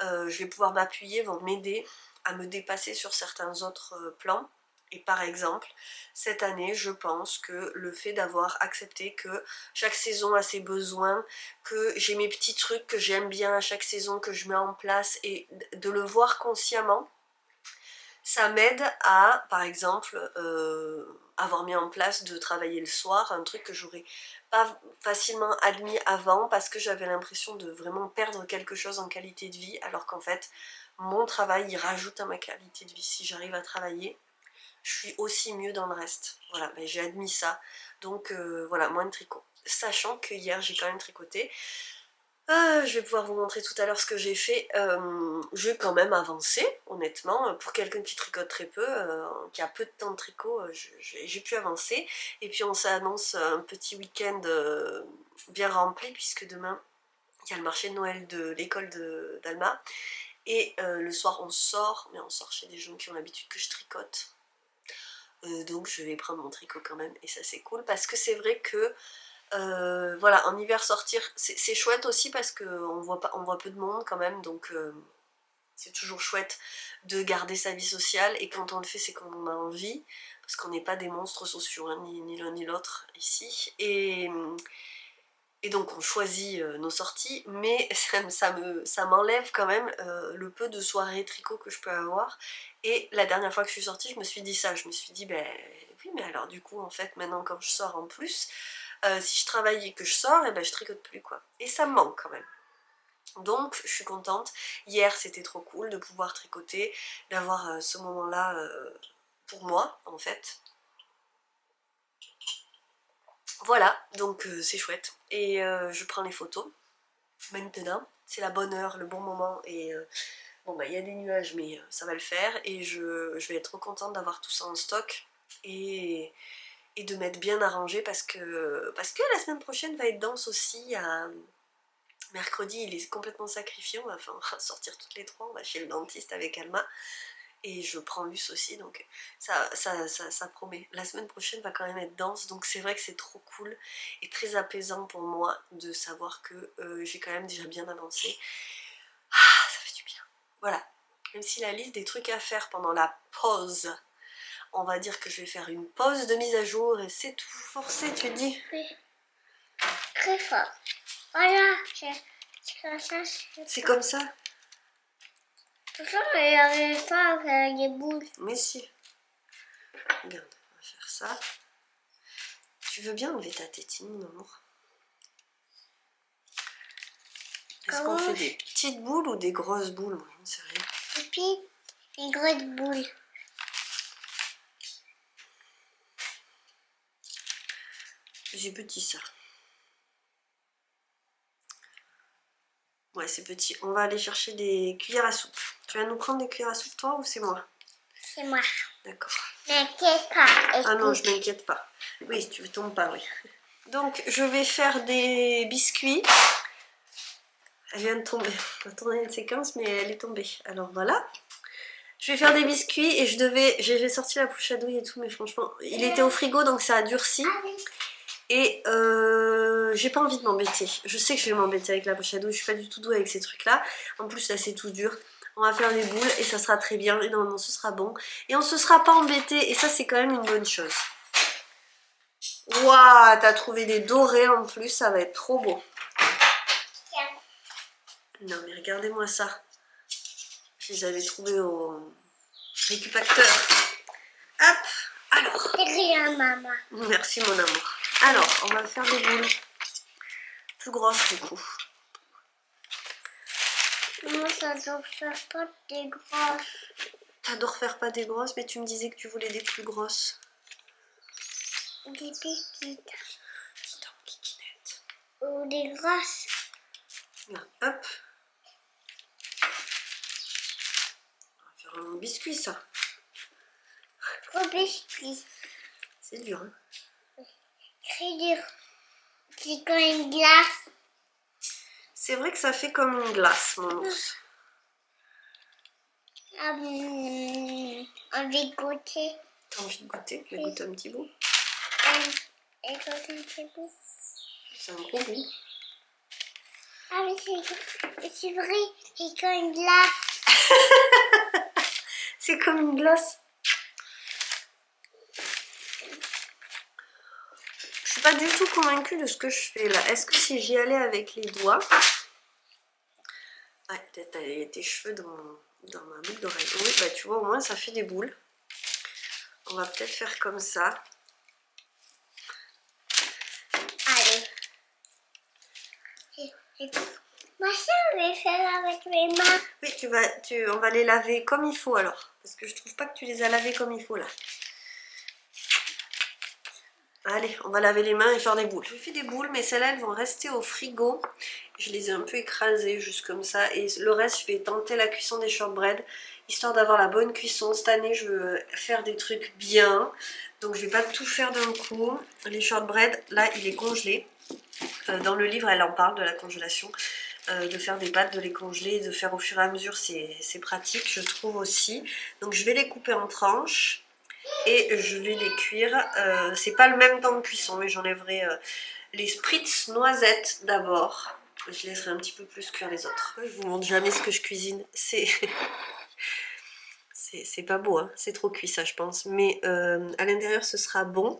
B: je vais pouvoir m'appuyer vont m'aider à me dépasser sur certains autres plans. Et par exemple, cette année, je pense que le fait d'avoir accepté que chaque saison a ses besoins, que j'ai mes petits trucs que j'aime bien à chaque saison, que je mets en place, et de le voir consciemment, ça m'aide à, par exemple, avoir mis en place de travailler le soir, un truc que j'aurais pas facilement admis avant parce que j'avais l'impression de vraiment perdre quelque chose en qualité de vie, alors qu'en fait, mon travail, il rajoute à ma qualité de vie. Si j'arrive à travailler, je suis aussi mieux dans le reste. Voilà, ben, j'ai admis ça. Donc voilà, moins de tricot. Sachant que hier, j'ai quand même tricoté. Je vais pouvoir vous montrer tout à l'heure ce que j'ai fait. J'ai quand même avancé, honnêtement. Pour quelqu'un qui tricote très peu, qui a peu de temps de tricot, j'ai pu avancer. Et puis on s'annonce un petit week-end bien rempli, puisque demain, il y a le marché de Noël de l'école d'Alma. Et le soir, on sort, mais on sort chez des gens qui ont l'habitude que je tricote. Donc je vais prendre mon tricot quand même, et ça c'est cool, parce que c'est vrai que voilà, en hiver sortir, c'est chouette aussi parce qu'on voit peu de monde quand même, donc c'est toujours chouette de garder sa vie sociale, et quand on le fait, c'est quand on a envie, parce qu'on n'est pas des monstres sociaux, hein, ni l'un ni l'autre ici, et donc on choisit nos sorties, mais ça m'enlève quand même le peu de soirées tricot que je peux avoir. Et la dernière fois que je suis sortie, je me suis dit ça, je me suis dit, ben oui, mais alors du coup, en fait, maintenant quand je sors en plus, si je travaille et que je sors, et ben je tricote plus, quoi. Et ça me manque quand même. Donc je suis contente. Hier c'était trop cool de pouvoir tricoter, d'avoir ce moment-là pour moi en fait. Voilà, donc c'est chouette. Et je prends les photos maintenant. C'est la bonne heure, le bon moment. Et bon bah il y a des nuages, mais ça va le faire. Et je vais être trop contente d'avoir tout ça en stock. Et de m'être bien arrangée parce que la semaine prochaine va être dense aussi. Mercredi, il est complètement sacrifié, on va sortir toutes les trois, on va chez le dentiste avec Alma, et je prends Luce aussi, donc ça promet. La semaine prochaine va quand même être dense, donc c'est vrai que c'est trop cool et très apaisant pour moi de savoir que j'ai quand même déjà bien avancé. Ah, ça fait du bien. Voilà, même si la liste des trucs à faire pendant la pause, on va dire que je vais faire une pause de mise à jour, et c'est tout. Forcé, tu dis?
C: Oui. Très fort. Voilà,
B: C'est comme ça?
C: Pourquoi il n'arrive pas à faire des boules?
B: Mais si. Regarde, on va faire ça. Tu veux bien enlever ta tétine, mon amour? Est-ce qu'on fait des petites boules ou des grosses boules? Moi, je ne sais rien.
C: Et puis, une grosse boule.
B: C'est petit ça. Ouais, c'est petit. On va aller chercher des cuillères à soupe. Tu vas nous prendre des cuillères à soupe, toi, ou c'est moi?
C: C'est moi.
B: D'accord.
C: N'inquiète pas.
B: Ah non, je m'inquiète pas. Oui, tu ne tombes pas, oui. Donc, je vais faire des biscuits. Elle vient de tomber. On va tourner une séquence, mais elle est tombée. Alors voilà. Je vais faire des biscuits et j'ai sorti la poche à douille et tout, mais franchement, il était au frigo, donc ça a durci. Et j'ai pas envie de m'embêter. Je sais que je vais m'embêter avec la poche à douille, je suis pas du tout douée avec ces trucs-là. En plus, là, c'est tout dur. On va faire des boules et ça sera très bien. Et normalement, ce sera bon. Et on se sera pas embêté. Et ça, c'est quand même une bonne chose. Waouh, t'as trouvé des dorés en plus, ça va être trop beau. Non, mais regardez-moi ça. Je les avais trouvés au récupacteur. Hop, alors.
C: C'est rien, maman.
B: Merci, mon amour. Alors, on va faire des boules plus grosses du coup.
C: Moi, ça doit faire pas des grosses.
B: T'adores faire pas des grosses, mais tu me disais que tu voulais des plus grosses.
C: Des petites.
B: Petite en kikinette.
C: Ou des grosses.
B: Là, hop. On va faire un biscuit, ça.
C: Gros biscuits.
B: C'est dur, hein?
C: Très dur. C'est comme une glace.
B: C'est vrai que ça fait comme une glace, mon ours.
C: On va goûter.
B: T'as envie de goûter? Je vais goûter un petit bout.
C: Et goûter un petit peu.
B: C'est un gros bout.
C: Ah oui, c'est vrai, c'est comme une glace.
B: C'est comme une glace. Je suis pas du tout convaincue de ce que je fais là. Est-ce que si j'y allais avec les doigts... Ouais, peut-être tes cheveux dans ma boucle d'oreille. Oui, bah tu vois, au moins ça fait des boules. On va peut-être faire comme ça.
C: Allez. Moi, ça, je vais faire avec mes mains.
B: Oui, on va les laver comme il faut alors. Parce que je trouve pas que tu les as lavés comme il faut là. Allez, on va laver les mains et faire des boules. Je fais des boules, mais celles-là, elles vont rester au frigo Je les ai un peu écrasés juste comme ça. Et le reste, je vais tenter la cuisson des shortbread, histoire d'avoir la bonne cuisson. Cette année, je veux faire des trucs bien. Donc je vais pas tout faire d'un coup. Les shortbread, là, il est congelé. Dans le livre, elle en parle de la congélation. De faire des pâtes, de les congeler, de faire au fur et à mesure, c'est pratique, je trouve aussi. Donc je vais les couper en tranches et je vais les cuire. C'est pas le même temps de cuisson, mais j'enlèverai les spritz noisettes d'abord. Je laisserai un petit peu plus cuire les autres. Je vous montre jamais ce que je cuisine. C'est pas beau, hein. C'est trop cuit ça, je pense. Mais à l'intérieur, ce sera bon.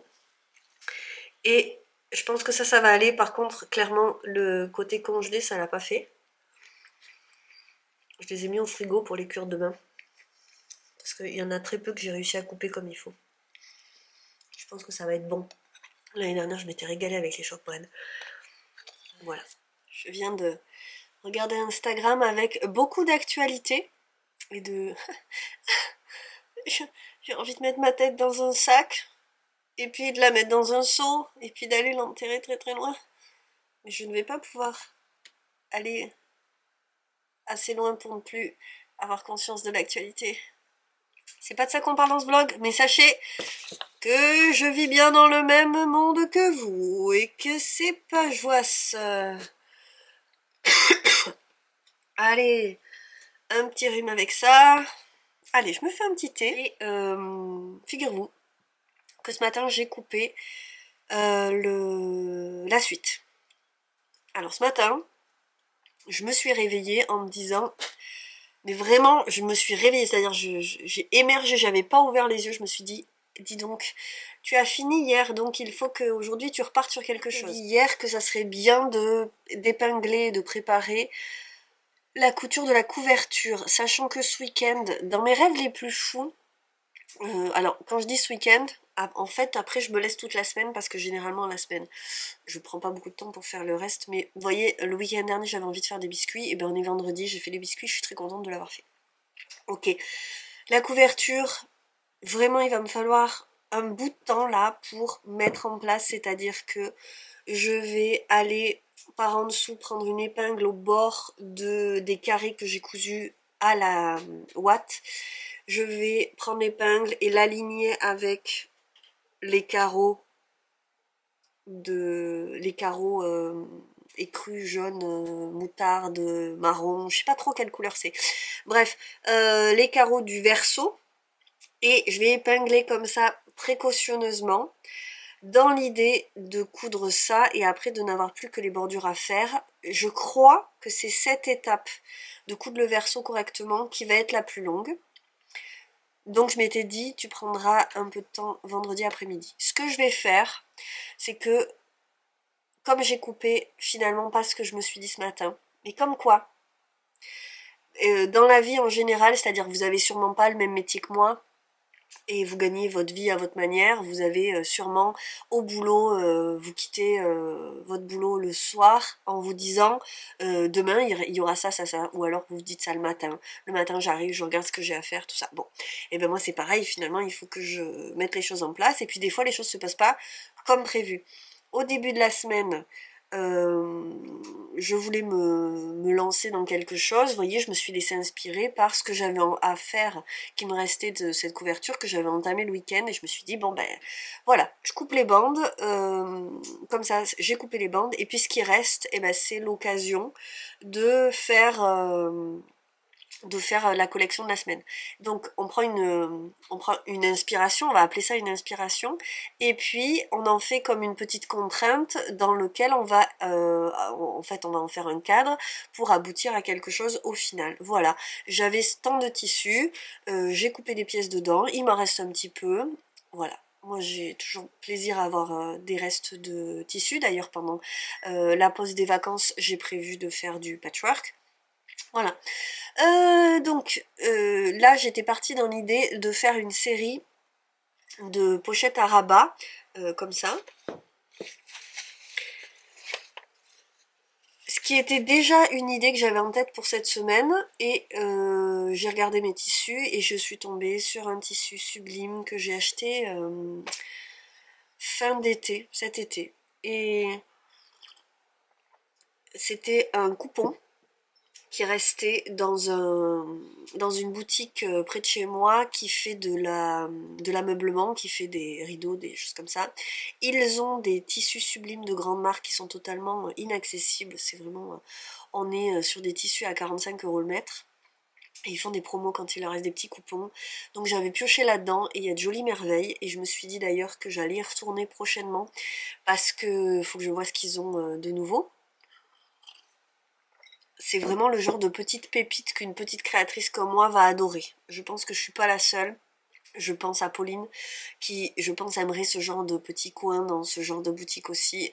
B: Et je pense que ça va aller. Par contre, clairement, le côté congelé, ça l'a pas fait. Je les ai mis au frigo pour les cuire demain. Parce qu'il y en a très peu que j'ai réussi à couper comme il faut. Je pense que ça va être bon. L'année dernière, je m'étais régalée avec les shortbread. Voilà. Je viens de regarder Instagram avec beaucoup d'actualités. Et de... J'ai envie de mettre ma tête dans un sac. Et puis de la mettre dans un seau. Et puis d'aller l'enterrer très très loin. Mais je ne vais pas pouvoir aller assez loin pour ne plus avoir conscience de l'actualité. C'est pas de ça qu'on parle dans ce vlog, mais sachez que je vis bien dans le même monde que vous et que c'est pas joie. Allez, un petit rhume avec ça. Allez, je me fais un petit thé. Et figure-vous que ce matin j'ai coupé la suite. Alors ce matin, je me suis réveillée en me disant... Mais vraiment, je me suis réveillée, c'est-à-dire j'ai émergé, j'avais pas ouvert les yeux, je me suis dit, dis donc, tu as fini hier, donc il faut qu'aujourd'hui tu repartes sur quelque chose. Hier que ça serait bien d'épingler, de préparer la couture de la couverture, sachant que ce week-end, dans mes rêves les plus fous, alors quand je dis ce week-end, en fait après je me laisse toute la semaine parce que généralement la semaine je prends pas beaucoup de temps pour faire le reste, mais vous voyez le week-end dernier j'avais envie de faire des biscuits, et ben on est vendredi, j'ai fait les biscuits, je suis très contente de l'avoir fait. Ok, la couverture, vraiment il va me falloir un bout de temps là pour mettre en place, c'est-à-dire que je vais aller par en dessous prendre une épingle au bord des carrés que j'ai cousus à la ouate. Je vais prendre l'épingle et l'aligner avec les carreaux écrus, jaune, moutarde, marron, je sais pas trop quelle couleur c'est. Bref, les carreaux du verso, et je vais épingler comme ça précautionneusement dans l'idée de coudre ça et après de n'avoir plus que les bordures à faire. Je crois que c'est cette étape de coudre le verso correctement qui va être la plus longue. Donc je m'étais dit, tu prendras un peu de temps vendredi après-midi. Ce que je vais faire, c'est que, comme j'ai coupé finalement pas ce que je me suis dit ce matin, mais comme quoi, dans la vie en général, c'est-à-dire vous avez sûrement pas le même métier que moi, et vous gagnez votre vie à votre manière, vous avez sûrement au boulot, vous quittez votre boulot le soir en vous disant demain il y aura ça, ça, ça, ou alors vous vous dites ça le matin j'arrive, je regarde ce que j'ai à faire, tout ça. Bon, et ben moi c'est pareil, finalement il faut que je mette les choses en place, et puis des fois les choses se passent pas comme prévu. Au début de la semaine, je voulais me lancer dans quelque chose, vous voyez, je me suis laissée inspirer par ce que j'avais à faire qui me restait de cette couverture que j'avais entamée le week-end, et je me suis dit bon ben voilà, je coupe les bandes, comme ça j'ai coupé les bandes, et puis ce qui reste, et ben, c'est l'occasion de faire la collection de la semaine. Donc on prend une inspiration, on va appeler ça une inspiration, et puis on en fait comme une petite contrainte dans lequel on va en fait on va en faire un cadre pour aboutir à quelque chose au final. Voilà, j'avais tant de tissu, j'ai coupé des pièces dedans, il m'en reste un petit peu, voilà. Moi j'ai toujours plaisir à avoir des restes de tissu, d'ailleurs pendant la pause des vacances j'ai prévu de faire du patchwork. Voilà. Donc là j'étais partie dans l'idée de faire une série de pochettes à rabat comme ça, ce qui était déjà une idée que j'avais en tête pour cette semaine, et j'ai regardé mes tissus et je suis tombée sur un tissu sublime que j'ai acheté fin d'été, cet été, et c'était un coupon qui restait dans une boutique près de chez moi qui fait de l'ameublement, qui fait des rideaux, des choses comme ça. Ils ont des tissus sublimes de grandes marques qui sont totalement inaccessibles. C'est vraiment, on est sur des tissus à 45 € le mètre. Et ils font des promos quand il leur reste des petits coupons. Donc j'avais pioché là-dedans et il y a de jolies merveilles. Et je me suis dit d'ailleurs que j'allais y retourner prochainement parce que faut que je vois ce qu'ils ont de nouveau. C'est vraiment le genre de petite pépite qu'une petite créatrice comme moi va adorer. Je pense que je suis pas la seule. Je pense à Pauline qui, je pense, aimerait ce genre de petits coins dans ce genre de boutique aussi.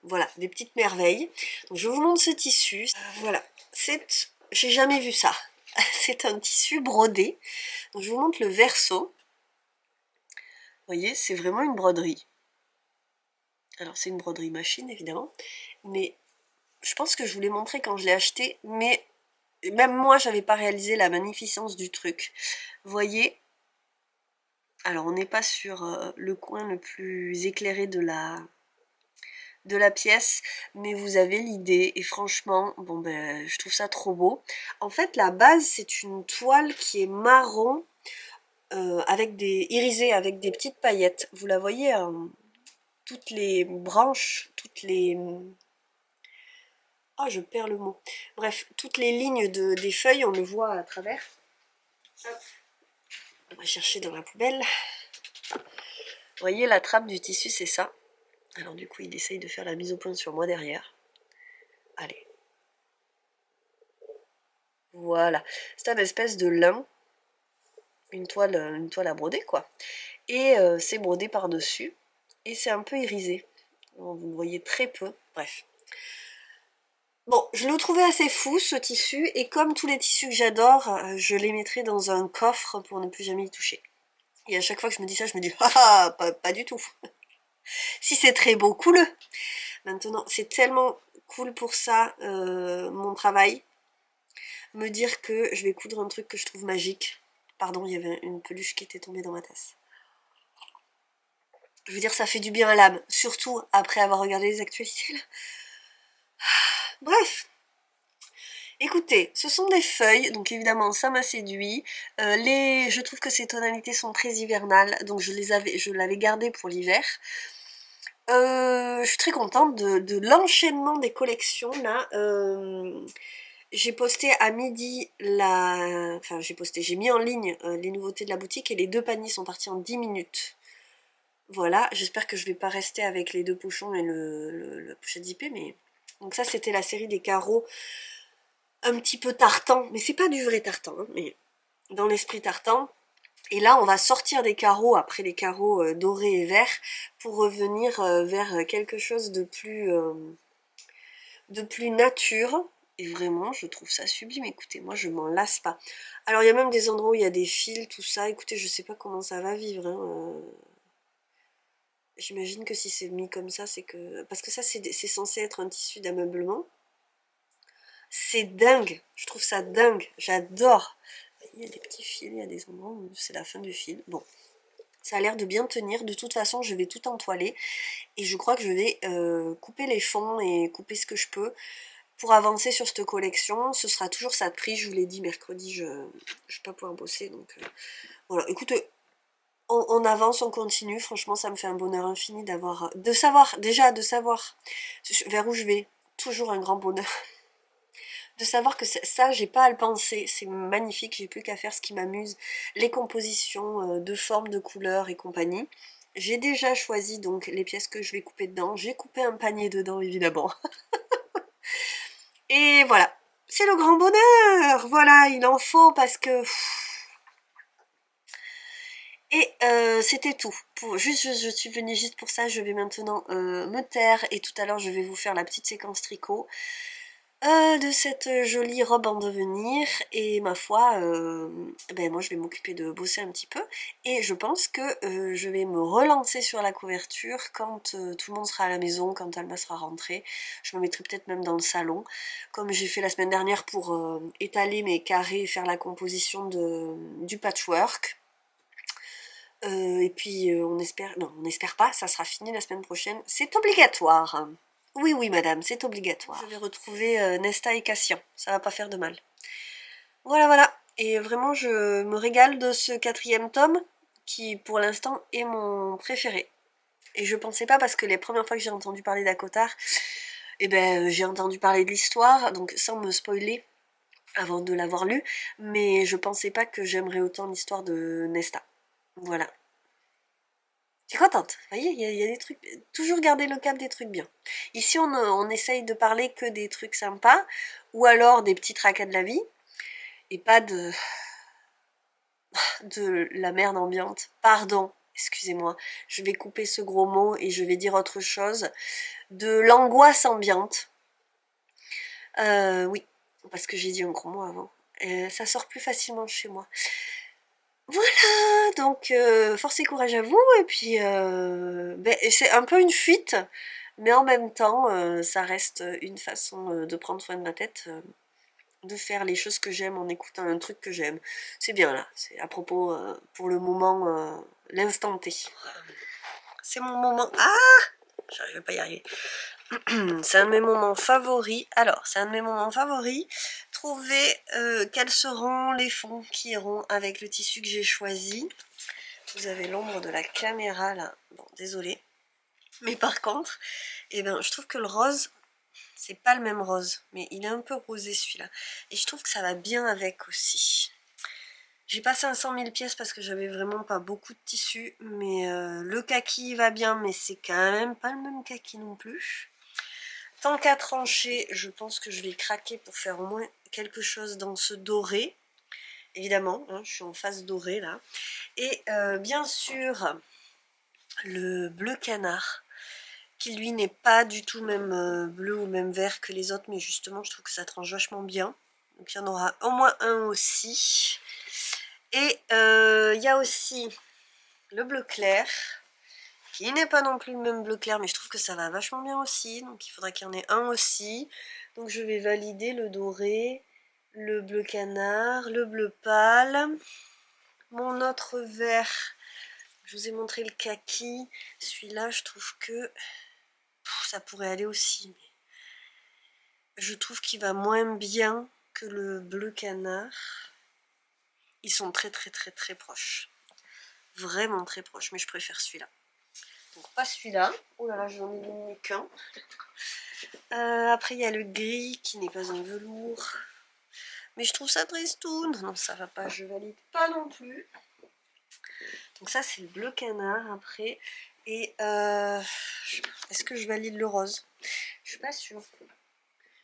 B: Voilà, des petites merveilles. Donc je vous montre ce tissu. Voilà, j'ai jamais vu ça. C'est un tissu brodé. Donc je vous montre le verso. Vous voyez, c'est vraiment une broderie. Alors c'est une broderie machine évidemment, mais je pense que je vous l'ai montré quand je l'ai acheté, mais même moi j'avais pas réalisé la magnificence du truc. Vous voyez, alors on n'est pas sur le coin le plus éclairé de la pièce, mais vous avez l'idée et franchement, bon ben je trouve ça trop beau. En fait la base c'est une toile qui est marron avec irisée avec des petites paillettes. Vous la voyez, toutes les branches, toutes les... Ah, je perds le mot. Bref, toutes les lignes des feuilles, on le voit à travers. Hop. On va chercher dans la poubelle. Vous voyez, la trappe du tissu, c'est ça. Alors du coup, il essaye de faire la mise au point sur moi derrière. Allez. Voilà. C'est une espèce de lin. Une toile à broder, quoi. Et c'est brodé par-dessus. Et c'est un peu irisé. Vous le voyez très peu. Bref. Bon, je le trouvais assez fou ce tissu, et comme tous les tissus que j'adore, je les mettrai dans un coffre pour ne plus jamais y toucher. Et à chaque fois que je me dis ça, je me dis ah, pas du tout. Si c'est très beau, cool. Maintenant, c'est tellement cool pour ça, mon travail. Me dire que je vais coudre un truc que je trouve magique. Pardon, il y avait une peluche qui était tombée dans ma tasse. Je veux dire, ça fait du bien à l'âme, surtout après avoir regardé les actualités là. Bref. Écoutez, ce sont des feuilles, donc évidemment ça m'a séduit. Je trouve que ces tonalités sont très hivernales, donc je l'avais gardé pour l'hiver. Je suis très contente de l'enchaînement des collections là. J'ai posté à midi j'ai mis en ligne les nouveautés de la boutique et les 2 paniers sont partis en 10 minutes. Voilà, j'espère que je vais pas rester avec les 2 pochons et la pochette zippée, mais... Donc ça c'était la série des carreaux un petit peu tartan, mais c'est pas du vrai tartan, hein, mais dans l'esprit tartan. Et là, on va sortir des carreaux, après les carreaux dorés et verts, pour revenir vers quelque chose de plus nature. Et vraiment, je trouve ça sublime. Écoutez, moi, je m'en lasse pas. Alors, il y a même des endroits où il y a des fils, tout ça. Écoutez, je sais pas comment ça va vivre. Hein. J'imagine que si c'est mis comme ça, c'est que... Parce que ça, c'est censé être un tissu d'ameublement. C'est dingue, je trouve ça dingue, j'adore. Il y a des petits fils, il y a des endroits où c'est la fin du fil. Bon, ça a l'air de bien tenir. De toute façon, je vais tout entoiler. Et je crois que je vais couper les fonds et couper ce que je peux pour avancer sur cette collection. Ce sera toujours ça de prix, je vous l'ai dit, mercredi, je vais pas pouvoir bosser. Donc voilà, écoutez, on avance, on continue. Franchement, ça me fait un bonheur infini de savoir vers où je vais. Toujours un grand bonheur. De savoir que ça, j'ai pas à le penser, c'est magnifique, j'ai plus qu'à faire ce qui m'amuse, les compositions de formes, de couleurs et compagnie. J'ai déjà choisi donc les pièces que je vais couper dedans, j'ai coupé un panier dedans évidemment. Et voilà, c'est le grand bonheur, voilà, il en faut parce que... Et c'était tout. Je suis venue juste pour ça, je vais maintenant me taire et tout à l'heure je vais vous faire la petite séquence tricot. De cette jolie robe en devenir et ma foi ben moi je vais m'occuper de bosser un petit peu et je pense que je vais me relancer sur la couverture quand tout le monde sera à la maison, quand Alma sera rentrée. Je me mettrai peut-être même dans le salon comme j'ai fait la semaine dernière pour étaler mes carrés et faire la composition du patchwork. Et puis on espère, non on n'espère pas, ça sera fini la semaine prochaine, c'est obligatoire. Oui, oui, madame, c'est obligatoire. Je vais retrouver Nesta et Cassien, ça va pas faire de mal. Voilà, voilà. Et vraiment, je me régale de ce 4e tome, qui pour l'instant est mon préféré. Et je pensais pas, parce que les premières fois que j'ai entendu parler d'Akotar, eh ben, j'ai entendu parler de l'histoire, donc sans me spoiler avant de l'avoir lu, mais je pensais pas que j'aimerais autant l'histoire de Nesta. Voilà. Je suis contente, vous voyez, il y a des trucs, toujours garder le cap des trucs bien. Ici, on essaye de parler que des trucs sympas, ou alors des petits tracas de la vie, et pas de la merde ambiante. Pardon, excusez-moi, je vais couper ce gros mot et je vais dire autre chose. De l'angoisse ambiante. Oui, parce que j'ai dit un gros mot avant. Ça sort plus facilement chez moi. Voilà, donc force et courage à vous, et puis ben, c'est un peu une fuite, mais en même temps, ça reste une façon de prendre soin de ma tête, de faire les choses que j'aime en écoutant un truc que j'aime. C'est bien là, c'est à propos, pour le moment, l'instant T. C'est mon moment... Ah, j'arrive pas à y arriver. C'est un de mes moments favoris. Alors, c'est un de mes moments favoris. Trouver quels seront les fonds qui iront avec le tissu que j'ai choisi. Vous avez l'ombre de la caméra là. Bon, désolé. Mais par contre, eh ben, je trouve que le rose, c'est pas le même rose. Mais il est un peu rosé celui-là. Et je trouve que ça va bien avec aussi. J'ai pas 500 000 pièces parce que j'avais vraiment pas beaucoup de tissu. Mais le kaki va bien, mais c'est quand même pas le même kaki non plus. Tant qu'à trancher, je pense que je vais craquer pour faire au moins quelque chose dans ce doré. Évidemment, hein, je suis en phase dorée là. Et bien sûr, le bleu canard, qui lui n'est pas du tout même bleu ou même vert que les autres, mais justement, je trouve que ça tranche vachement bien. Donc il y en aura au moins un aussi. Et il y a aussi le bleu clair, qui n'est pas non plus le même bleu clair, mais je trouve que ça va vachement bien aussi, donc il faudra qu'il y en ait un aussi. Donc je vais valider le doré, le bleu canard, le bleu pâle, mon autre vert, je vous ai montré le kaki, celui-là je trouve que ça pourrait aller aussi, mais je trouve qu'il va moins bien que le bleu canard. Ils sont très très très très proches, vraiment très proches, mais je préfère celui-là. Donc pas celui-là. Oh là là, je n'en ai mis qu'un. Après, il y a le gris qui n'est pas un velours. Mais je trouve ça tristoun. Non, ça va pas, je valide pas non plus. Donc ça, c'est le bleu canard après. Et est-ce que je valide le rose? Je suis pas sûre.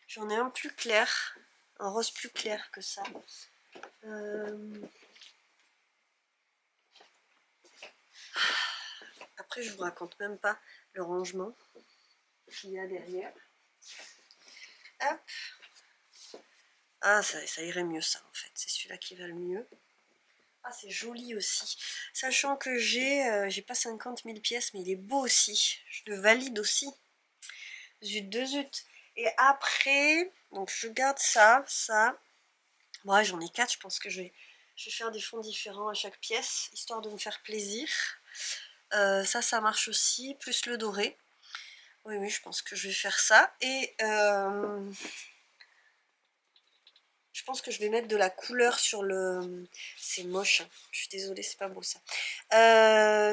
B: J'en ai un plus clair. Un rose plus clair que ça. Après, je vous raconte même pas le rangement qu'il y a derrière. Hop. Ah, ça irait mieux ça en fait. C'est celui-là qui va le mieux. Ah, c'est joli aussi. Sachant que j'ai pas 50 000 pièces, mais il est beau aussi. Je le valide aussi. Zut de zut. Et après, donc je garde ça. Bon, j'en ai 4, je pense que je vais faire des fonds différents à chaque pièce, histoire de me faire plaisir. Ça marche aussi, plus le doré. Oui, je pense que je vais faire ça. Et je pense que je vais mettre de la couleur sur le... C'est moche, hein. Je suis désolée, c'est pas beau ça.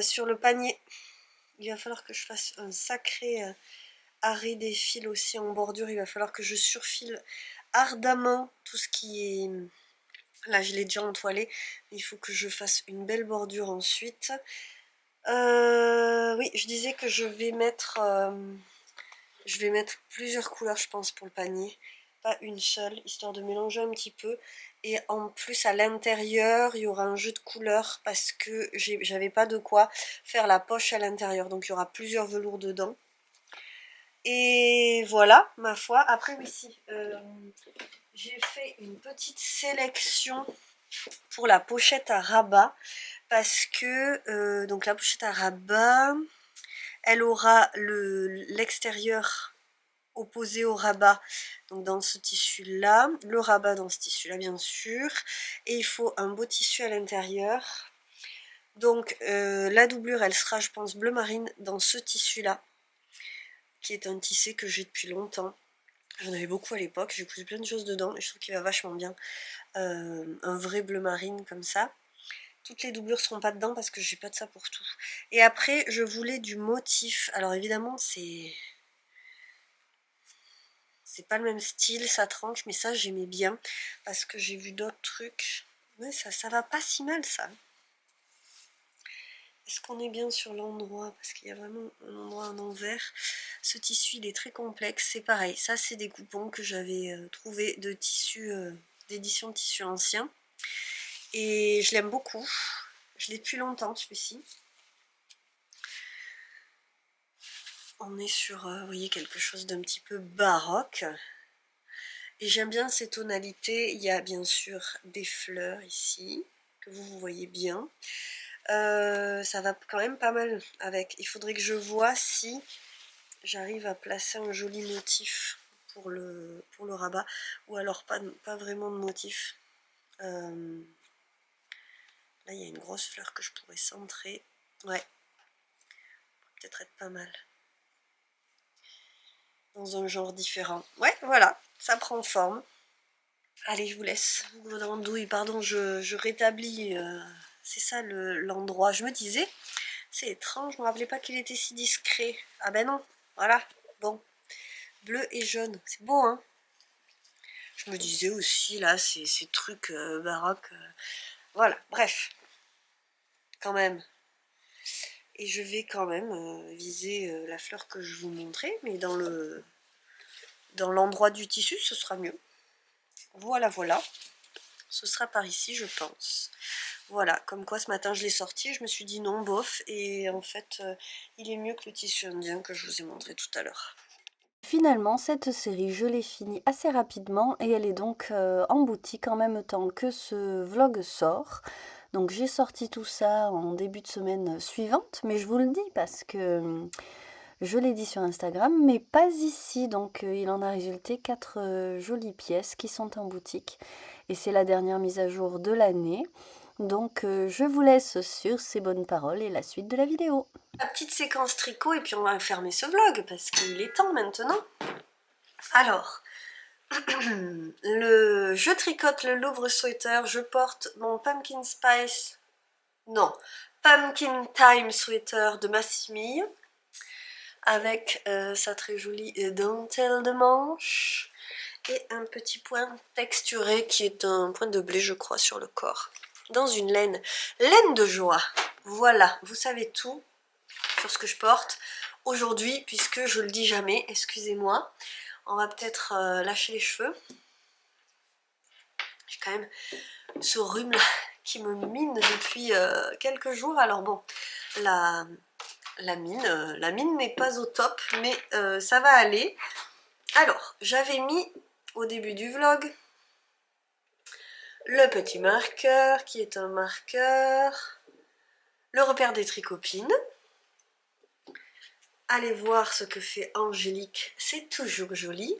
B: Sur le panier, il va falloir que je fasse un sacré arrêt des fils aussi en bordure. Il va falloir que je surfile ardemment tout ce qui est... Là, je l'ai déjà entoilé. Il faut que je fasse une belle bordure ensuite. Oui, je disais que je vais mettre plusieurs couleurs, je pense, pour le panier. Pas une seule, histoire de mélanger un petit peu. Et en plus, à l'intérieur, il y aura un jeu de couleurs parce que j'avais pas de quoi faire la poche à l'intérieur. Donc, il y aura plusieurs velours dedans. Et voilà, ma foi. Après, oui, si. J'ai fait une petite sélection pour la pochette à rabat. Parce que, donc la pochette à rabat, elle aura l'extérieur opposé au rabat, donc dans ce tissu là, le rabat dans ce tissu là bien sûr, et il faut un beau tissu à l'intérieur. Donc la doublure elle sera je pense bleu marine dans ce tissu là, qui est un tissé que j'ai depuis longtemps. J'en avais beaucoup à l'époque, j'ai cousu plein de choses dedans et je trouve qu'il va vachement bien. Un vrai bleu marine comme ça. Toutes les doublures seront pas dedans parce que j'ai pas de ça pour tout. Et après, je voulais du motif. Alors évidemment, c'est pas le même style, ça tranche, mais ça j'aimais bien parce que j'ai vu d'autres trucs. Ouais, ça va pas si mal ça. Est-ce qu'on est bien sur l'endroit? Parce qu'il y a vraiment un endroit en envers. Ce tissu, il est très complexe. C'est pareil, ça c'est des coupons que j'avais trouvé de tissus, d'édition de tissus anciens. Et je l'aime beaucoup. Je l'ai depuis longtemps celui-ci. On est sur, vous voyez, quelque chose d'un petit peu baroque. Et j'aime bien ces tonalités. Il y a bien sûr des fleurs ici, que vous voyez bien. Ça va quand même pas mal avec. Il faudrait que je vois si j'arrive à placer un joli motif pour le rabat. Ou alors pas vraiment de motif. Là, il y a une grosse fleur que je pourrais centrer. Ouais. Peut-être être pas mal. Dans un genre différent. Ouais, voilà. Ça prend forme. Allez, je vous laisse. Andouille, pardon, je rétablis. C'est ça l'endroit. Je me disais, c'est étrange, je me rappelais pas qu'il était si discret. Ah ben non, voilà. Bon. Bleu et jaune. C'est beau, hein? Je me disais aussi, là, ces trucs baroques. Voilà, bref. Quand même. Et je vais quand même viser la fleur que je vous montrais, mais dans l'endroit du tissu, ce sera mieux. Voilà, voilà. Ce sera par ici, je pense. Voilà, comme quoi ce matin je l'ai sorti, je me suis dit non, bof. Et en fait, il est mieux que le tissu indien que je vous ai montré tout à l'heure.
D: Finalement, cette série, je l'ai finie assez rapidement et elle est donc en boutique en même temps que ce vlog sort. Donc j'ai sorti tout ça en début de semaine suivante, mais je vous le dis parce que je l'ai dit sur Instagram, mais pas ici. Donc il en a résulté 4 jolies pièces qui sont en boutique. Et c'est la dernière mise à jour de l'année. Donc je vous laisse sur ces bonnes paroles et la suite de la vidéo.
B: La petite séquence tricot et puis on va fermer ce vlog parce qu'il est temps maintenant. Alors, je tricote le Louvre Sweater, je porte mon Pumpkin Spice, non, Pumpkin Time Sweater de Massimille avec sa très jolie dentelle de manche et un petit point texturé qui est un point de blé je crois sur le corps. Dans une laine de joie. Voilà, vous savez tout sur ce que je porte aujourd'hui puisque je le dis jamais, excusez-moi. On va peut-être lâcher les cheveux. J'ai quand même ce rhume là qui me mine depuis quelques jours. Alors bon, la mine n'est pas au top, mais ça va aller. Alors, j'avais mis au début du vlog le petit marqueur qui est un marqueur, le repère des tricopines. Allez voir ce que fait Angélique, c'est toujours joli.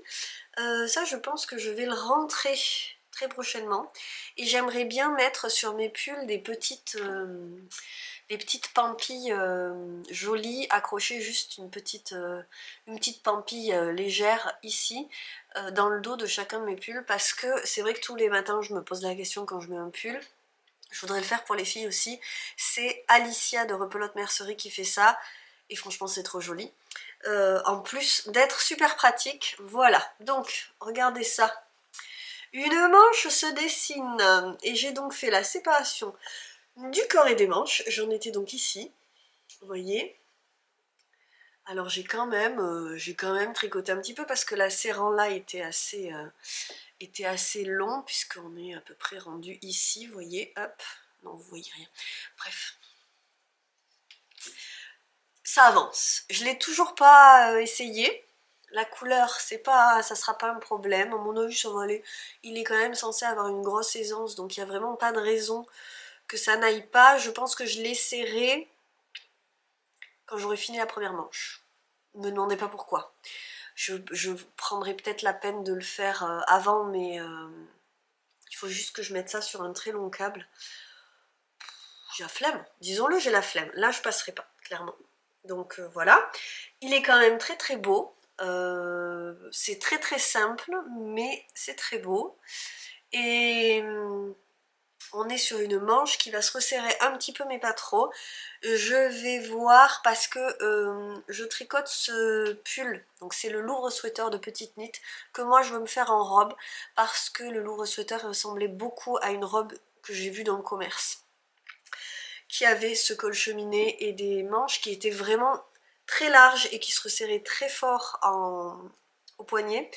B: Ça, je pense que je vais le rentrer très prochainement. Et j'aimerais bien mettre sur mes pulls des petites pampilles jolies, accrocher juste une petite pampille légère ici, dans le dos de chacun de mes pulls. Parce que c'est vrai que tous les matins, je me pose la question quand je mets un pull. Je voudrais le faire pour les filles aussi. C'est Alicia de Repelote Mercerie qui fait ça. Et franchement c'est trop joli. En plus d'être super pratique, voilà. Donc regardez ça. Une manche se dessine. Et j'ai donc fait la séparation du corps et des manches. J'en étais donc ici. Vous voyez. Alors j'ai quand même tricoté un petit peu parce que la serrant là était assez long puisqu'on est à peu près rendu ici. Vous voyez, hop. Non, vous voyez rien. Bref. Ça avance. Je l'ai toujours pas essayé. La couleur, ça sera pas un problème. À mon avis, ça va aller. Il est quand même censé avoir une grosse aisance, donc il n'y a vraiment pas de raison que ça n'aille pas. Je pense que je l'essaierai quand j'aurai fini la première manche. Ne me demandez pas pourquoi. Je prendrai peut-être la peine de le faire avant, mais il faut juste que je mette ça sur un très long câble. J'ai la flemme. Disons-le, j'ai la flemme. Là, je passerai pas, clairement. Donc voilà, il est quand même très très beau, c'est très très simple mais c'est très beau et on est sur une manche qui va se resserrer un petit peu mais pas trop. Je vais voir parce que je tricote ce pull, donc c'est le louvre sweater de petite knit que moi je veux me faire en robe parce que le louvre sweater ressemblait beaucoup à une robe que j'ai vue dans le commerce qui avait ce col cheminé et des manches qui étaient vraiment très larges et qui se resserraient très fort au poignet.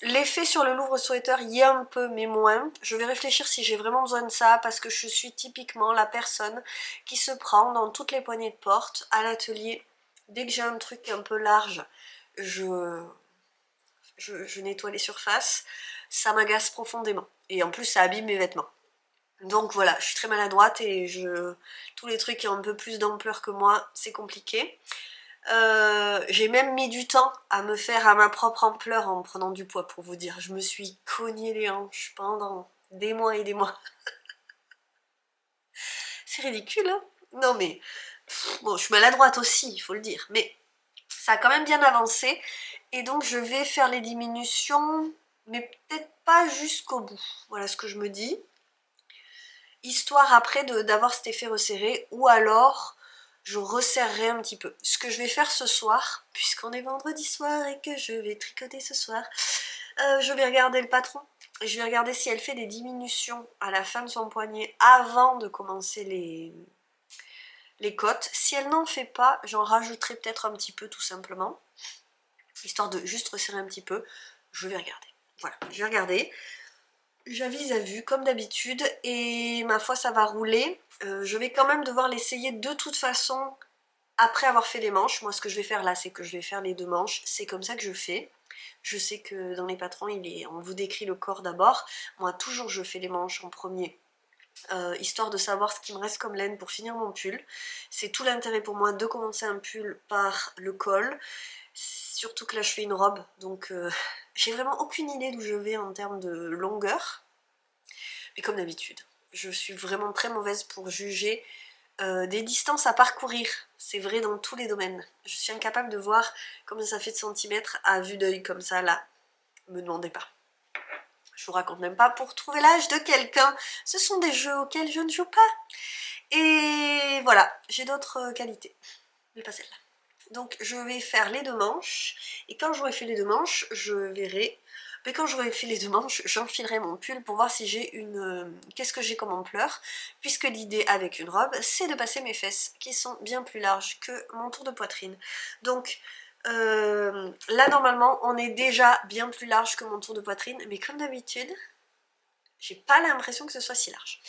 B: L'effet sur le louvre sweater y est un peu mais moins. Je vais réfléchir si j'ai vraiment besoin de ça parce que je suis typiquement la personne qui se prend dans toutes les poignées de porte à l'atelier. Dès que j'ai un truc un peu large, je nettoie les surfaces. Ça m'agace profondément et en plus ça abîme mes vêtements. Donc voilà, je suis très maladroite et tous les trucs qui ont un peu plus d'ampleur que moi, c'est compliqué. J'ai même mis du temps à me faire à ma propre ampleur en prenant du poids pour vous dire. Je me suis cogné les hanches pendant des mois et des mois. C'est ridicule, hein? Non mais, bon, je suis maladroite aussi, il faut le dire. Mais ça a quand même bien avancé. Et donc je vais faire les diminutions, mais peut-être pas jusqu'au bout. Voilà ce que je me dis. Histoire après d'avoir cet effet resserré, ou alors je resserrerai un petit peu. Ce que je vais faire ce soir, puisqu'on est vendredi soir et que je vais tricoter ce soir, je vais regarder le patron. Je vais regarder si elle fait des diminutions à la fin de son poignet avant de commencer les côtes. Si elle n'en fait pas, j'en rajouterai peut-être un petit peu tout simplement, histoire de juste resserrer un petit peu. Je vais regarder. Voilà, je vais regarder. J'avise à vue comme d'habitude et ma foi ça va rouler. Je vais quand même devoir l'essayer de toute façon après avoir fait les manches. Moi ce que je vais faire là c'est que je vais faire les 2 manches, c'est comme ça que je fais. Je sais que dans les patrons on vous décrit le corps d'abord. Moi toujours je fais les manches en premier. Histoire de savoir ce qui me reste comme laine pour finir mon pull. C'est tout l'intérêt pour moi de commencer un pull par le col. Surtout que là je fais une robe, donc j'ai vraiment aucune idée d'où je vais en termes de longueur. Mais comme d'habitude, je suis vraiment très mauvaise pour juger des distances à parcourir. C'est vrai dans tous les domaines. Je suis incapable de voir combien ça fait de centimètres à vue d'œil comme ça là. Me demandez pas. Je vous raconte même pas pour trouver l'âge de quelqu'un. Ce sont des jeux auxquels je ne joue pas. Et voilà, j'ai d'autres qualités, mais pas celle-là. Donc je vais faire les 2 manches, et quand j'aurai fait les 2 manches, je verrai, mais quand j'aurai fait les 2 manches, j'enfilerai mon pull pour voir si j'ai une... qu'est-ce que j'ai comme ampleur, puisque l'idée avec une robe, c'est de passer mes fesses, qui sont bien plus larges que mon tour de poitrine. Donc là normalement, on est déjà bien plus large que mon tour de poitrine, mais comme d'habitude, j'ai pas l'impression que ce soit si large.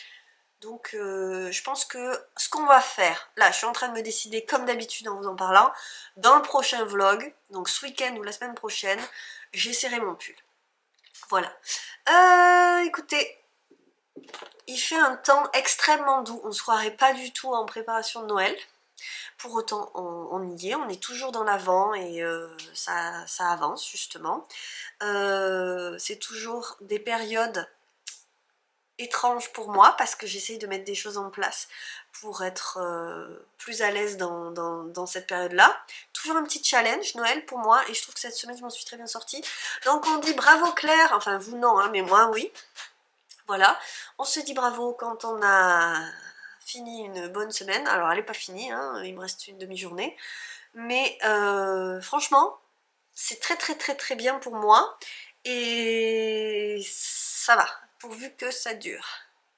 B: Donc je pense que ce qu'on va faire, là je suis en train de me décider comme d'habitude en vous en parlant, dans le prochain vlog, donc ce week-end ou la semaine prochaine, j'essaierai mon pull. Voilà. Écoutez, il fait un temps extrêmement doux, on ne se croirait pas du tout en préparation de Noël. Pour autant on y est, on est toujours dans l'avant et ça avance justement. C'est toujours des périodes étrange pour moi parce que j'essaye de mettre des choses en place pour être plus à l'aise dans cette période-là. Toujours un petit challenge Noël pour moi et je trouve que cette semaine je m'en suis très bien sortie. Donc on dit bravo Claire, enfin vous non hein, mais moi oui. Voilà, on se dit bravo quand on a fini une bonne semaine. Alors elle n'est pas finie, hein, il me reste une demi-journée. Mais franchement, c'est très bien pour moi et ça va. Pourvu que ça dure.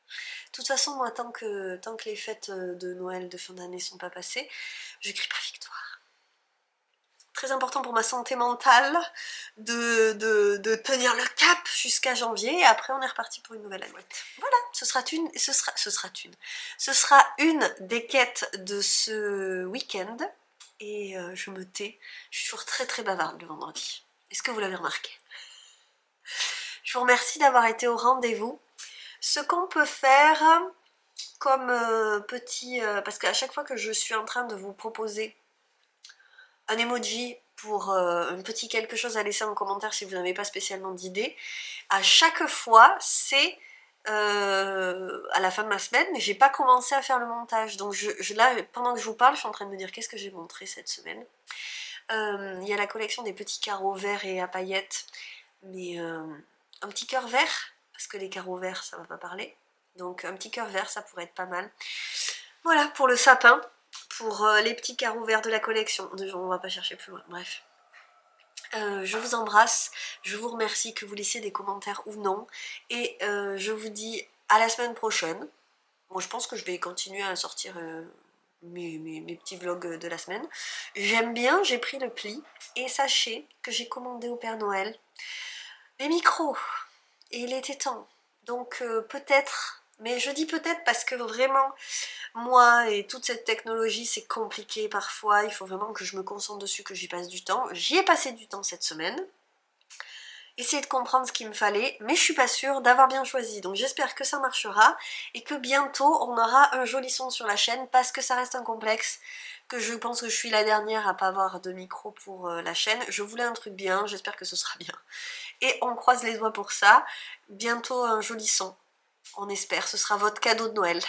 B: De toute façon, moi, tant que les fêtes de Noël, de fin d'année sont pas passées, je crie pas victoire. Très important pour ma santé mentale de tenir le cap jusqu'à janvier, et après on est reparti pour une nouvelle année. Voilà, ce sera une des quêtes de ce week-end, et je me tais, je suis toujours très bavarde le vendredi. Est-ce que vous l'avez remarqué? Je vous remercie d'avoir été au rendez-vous. Ce qu'on peut faire comme petit... parce qu'à chaque fois que je suis en train de vous proposer un emoji pour un petit quelque chose à laisser en commentaire si vous n'avez pas spécialement d'idée, à chaque fois c'est
A: à la fin de ma semaine, mais j'ai pas commencé à faire le montage. Donc là, pendant que je vous parle, je suis en train de me dire qu'est-ce que j'ai montré cette semaine. Il y a la collection des petits carreaux verts et à paillettes, mais un petit cœur vert, parce que les carreaux verts ça va pas parler, donc un petit cœur vert ça pourrait être pas mal. Voilà pour le sapin, pour les petits carreaux verts de la collection. On va pas chercher plus loin, bref. Je vous embrasse, je vous remercie que vous laissiez des commentaires ou non, et je vous dis à la semaine prochaine. Bon, je pense que je vais continuer à sortir mes petits vlogs de la semaine. J'aime bien, j'ai pris le pli, et sachez que j'ai commandé au Père Noël mes micros, et il était temps. Donc peut-être, mais je dis peut-être parce que vraiment, moi et toute cette technologie c'est compliqué parfois, il faut vraiment que je me concentre dessus, que j'y passe du temps. J'y ai passé du temps cette semaine, essayer de comprendre ce qu'il me fallait, mais je suis pas sûre d'avoir bien choisi, donc j'espère que ça marchera et que bientôt on aura un joli son sur la chaîne, parce que ça reste un complexe, que je pense que je suis la dernière à pas avoir de micro pour la chaîne. Je voulais un truc bien, j'espère que ce sera bien. Et on croise les doigts pour ça, bientôt un joli son, on espère, ce sera votre cadeau de Noël.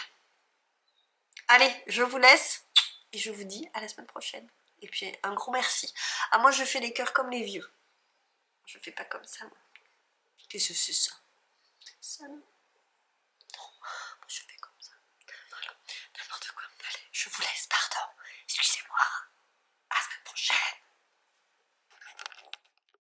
A: Allez, je vous laisse et je vous dis à la semaine prochaine. Et puis un gros merci. Ah, moi je fais les cœurs comme les vieux. Je fais pas comme ça, moi. Qu'est-ce que c'est ça? Ça, non? Non, moi je fais comme ça. Voilà, n'importe quoi. Allez, je vous laisse, pardon. Excusez-moi.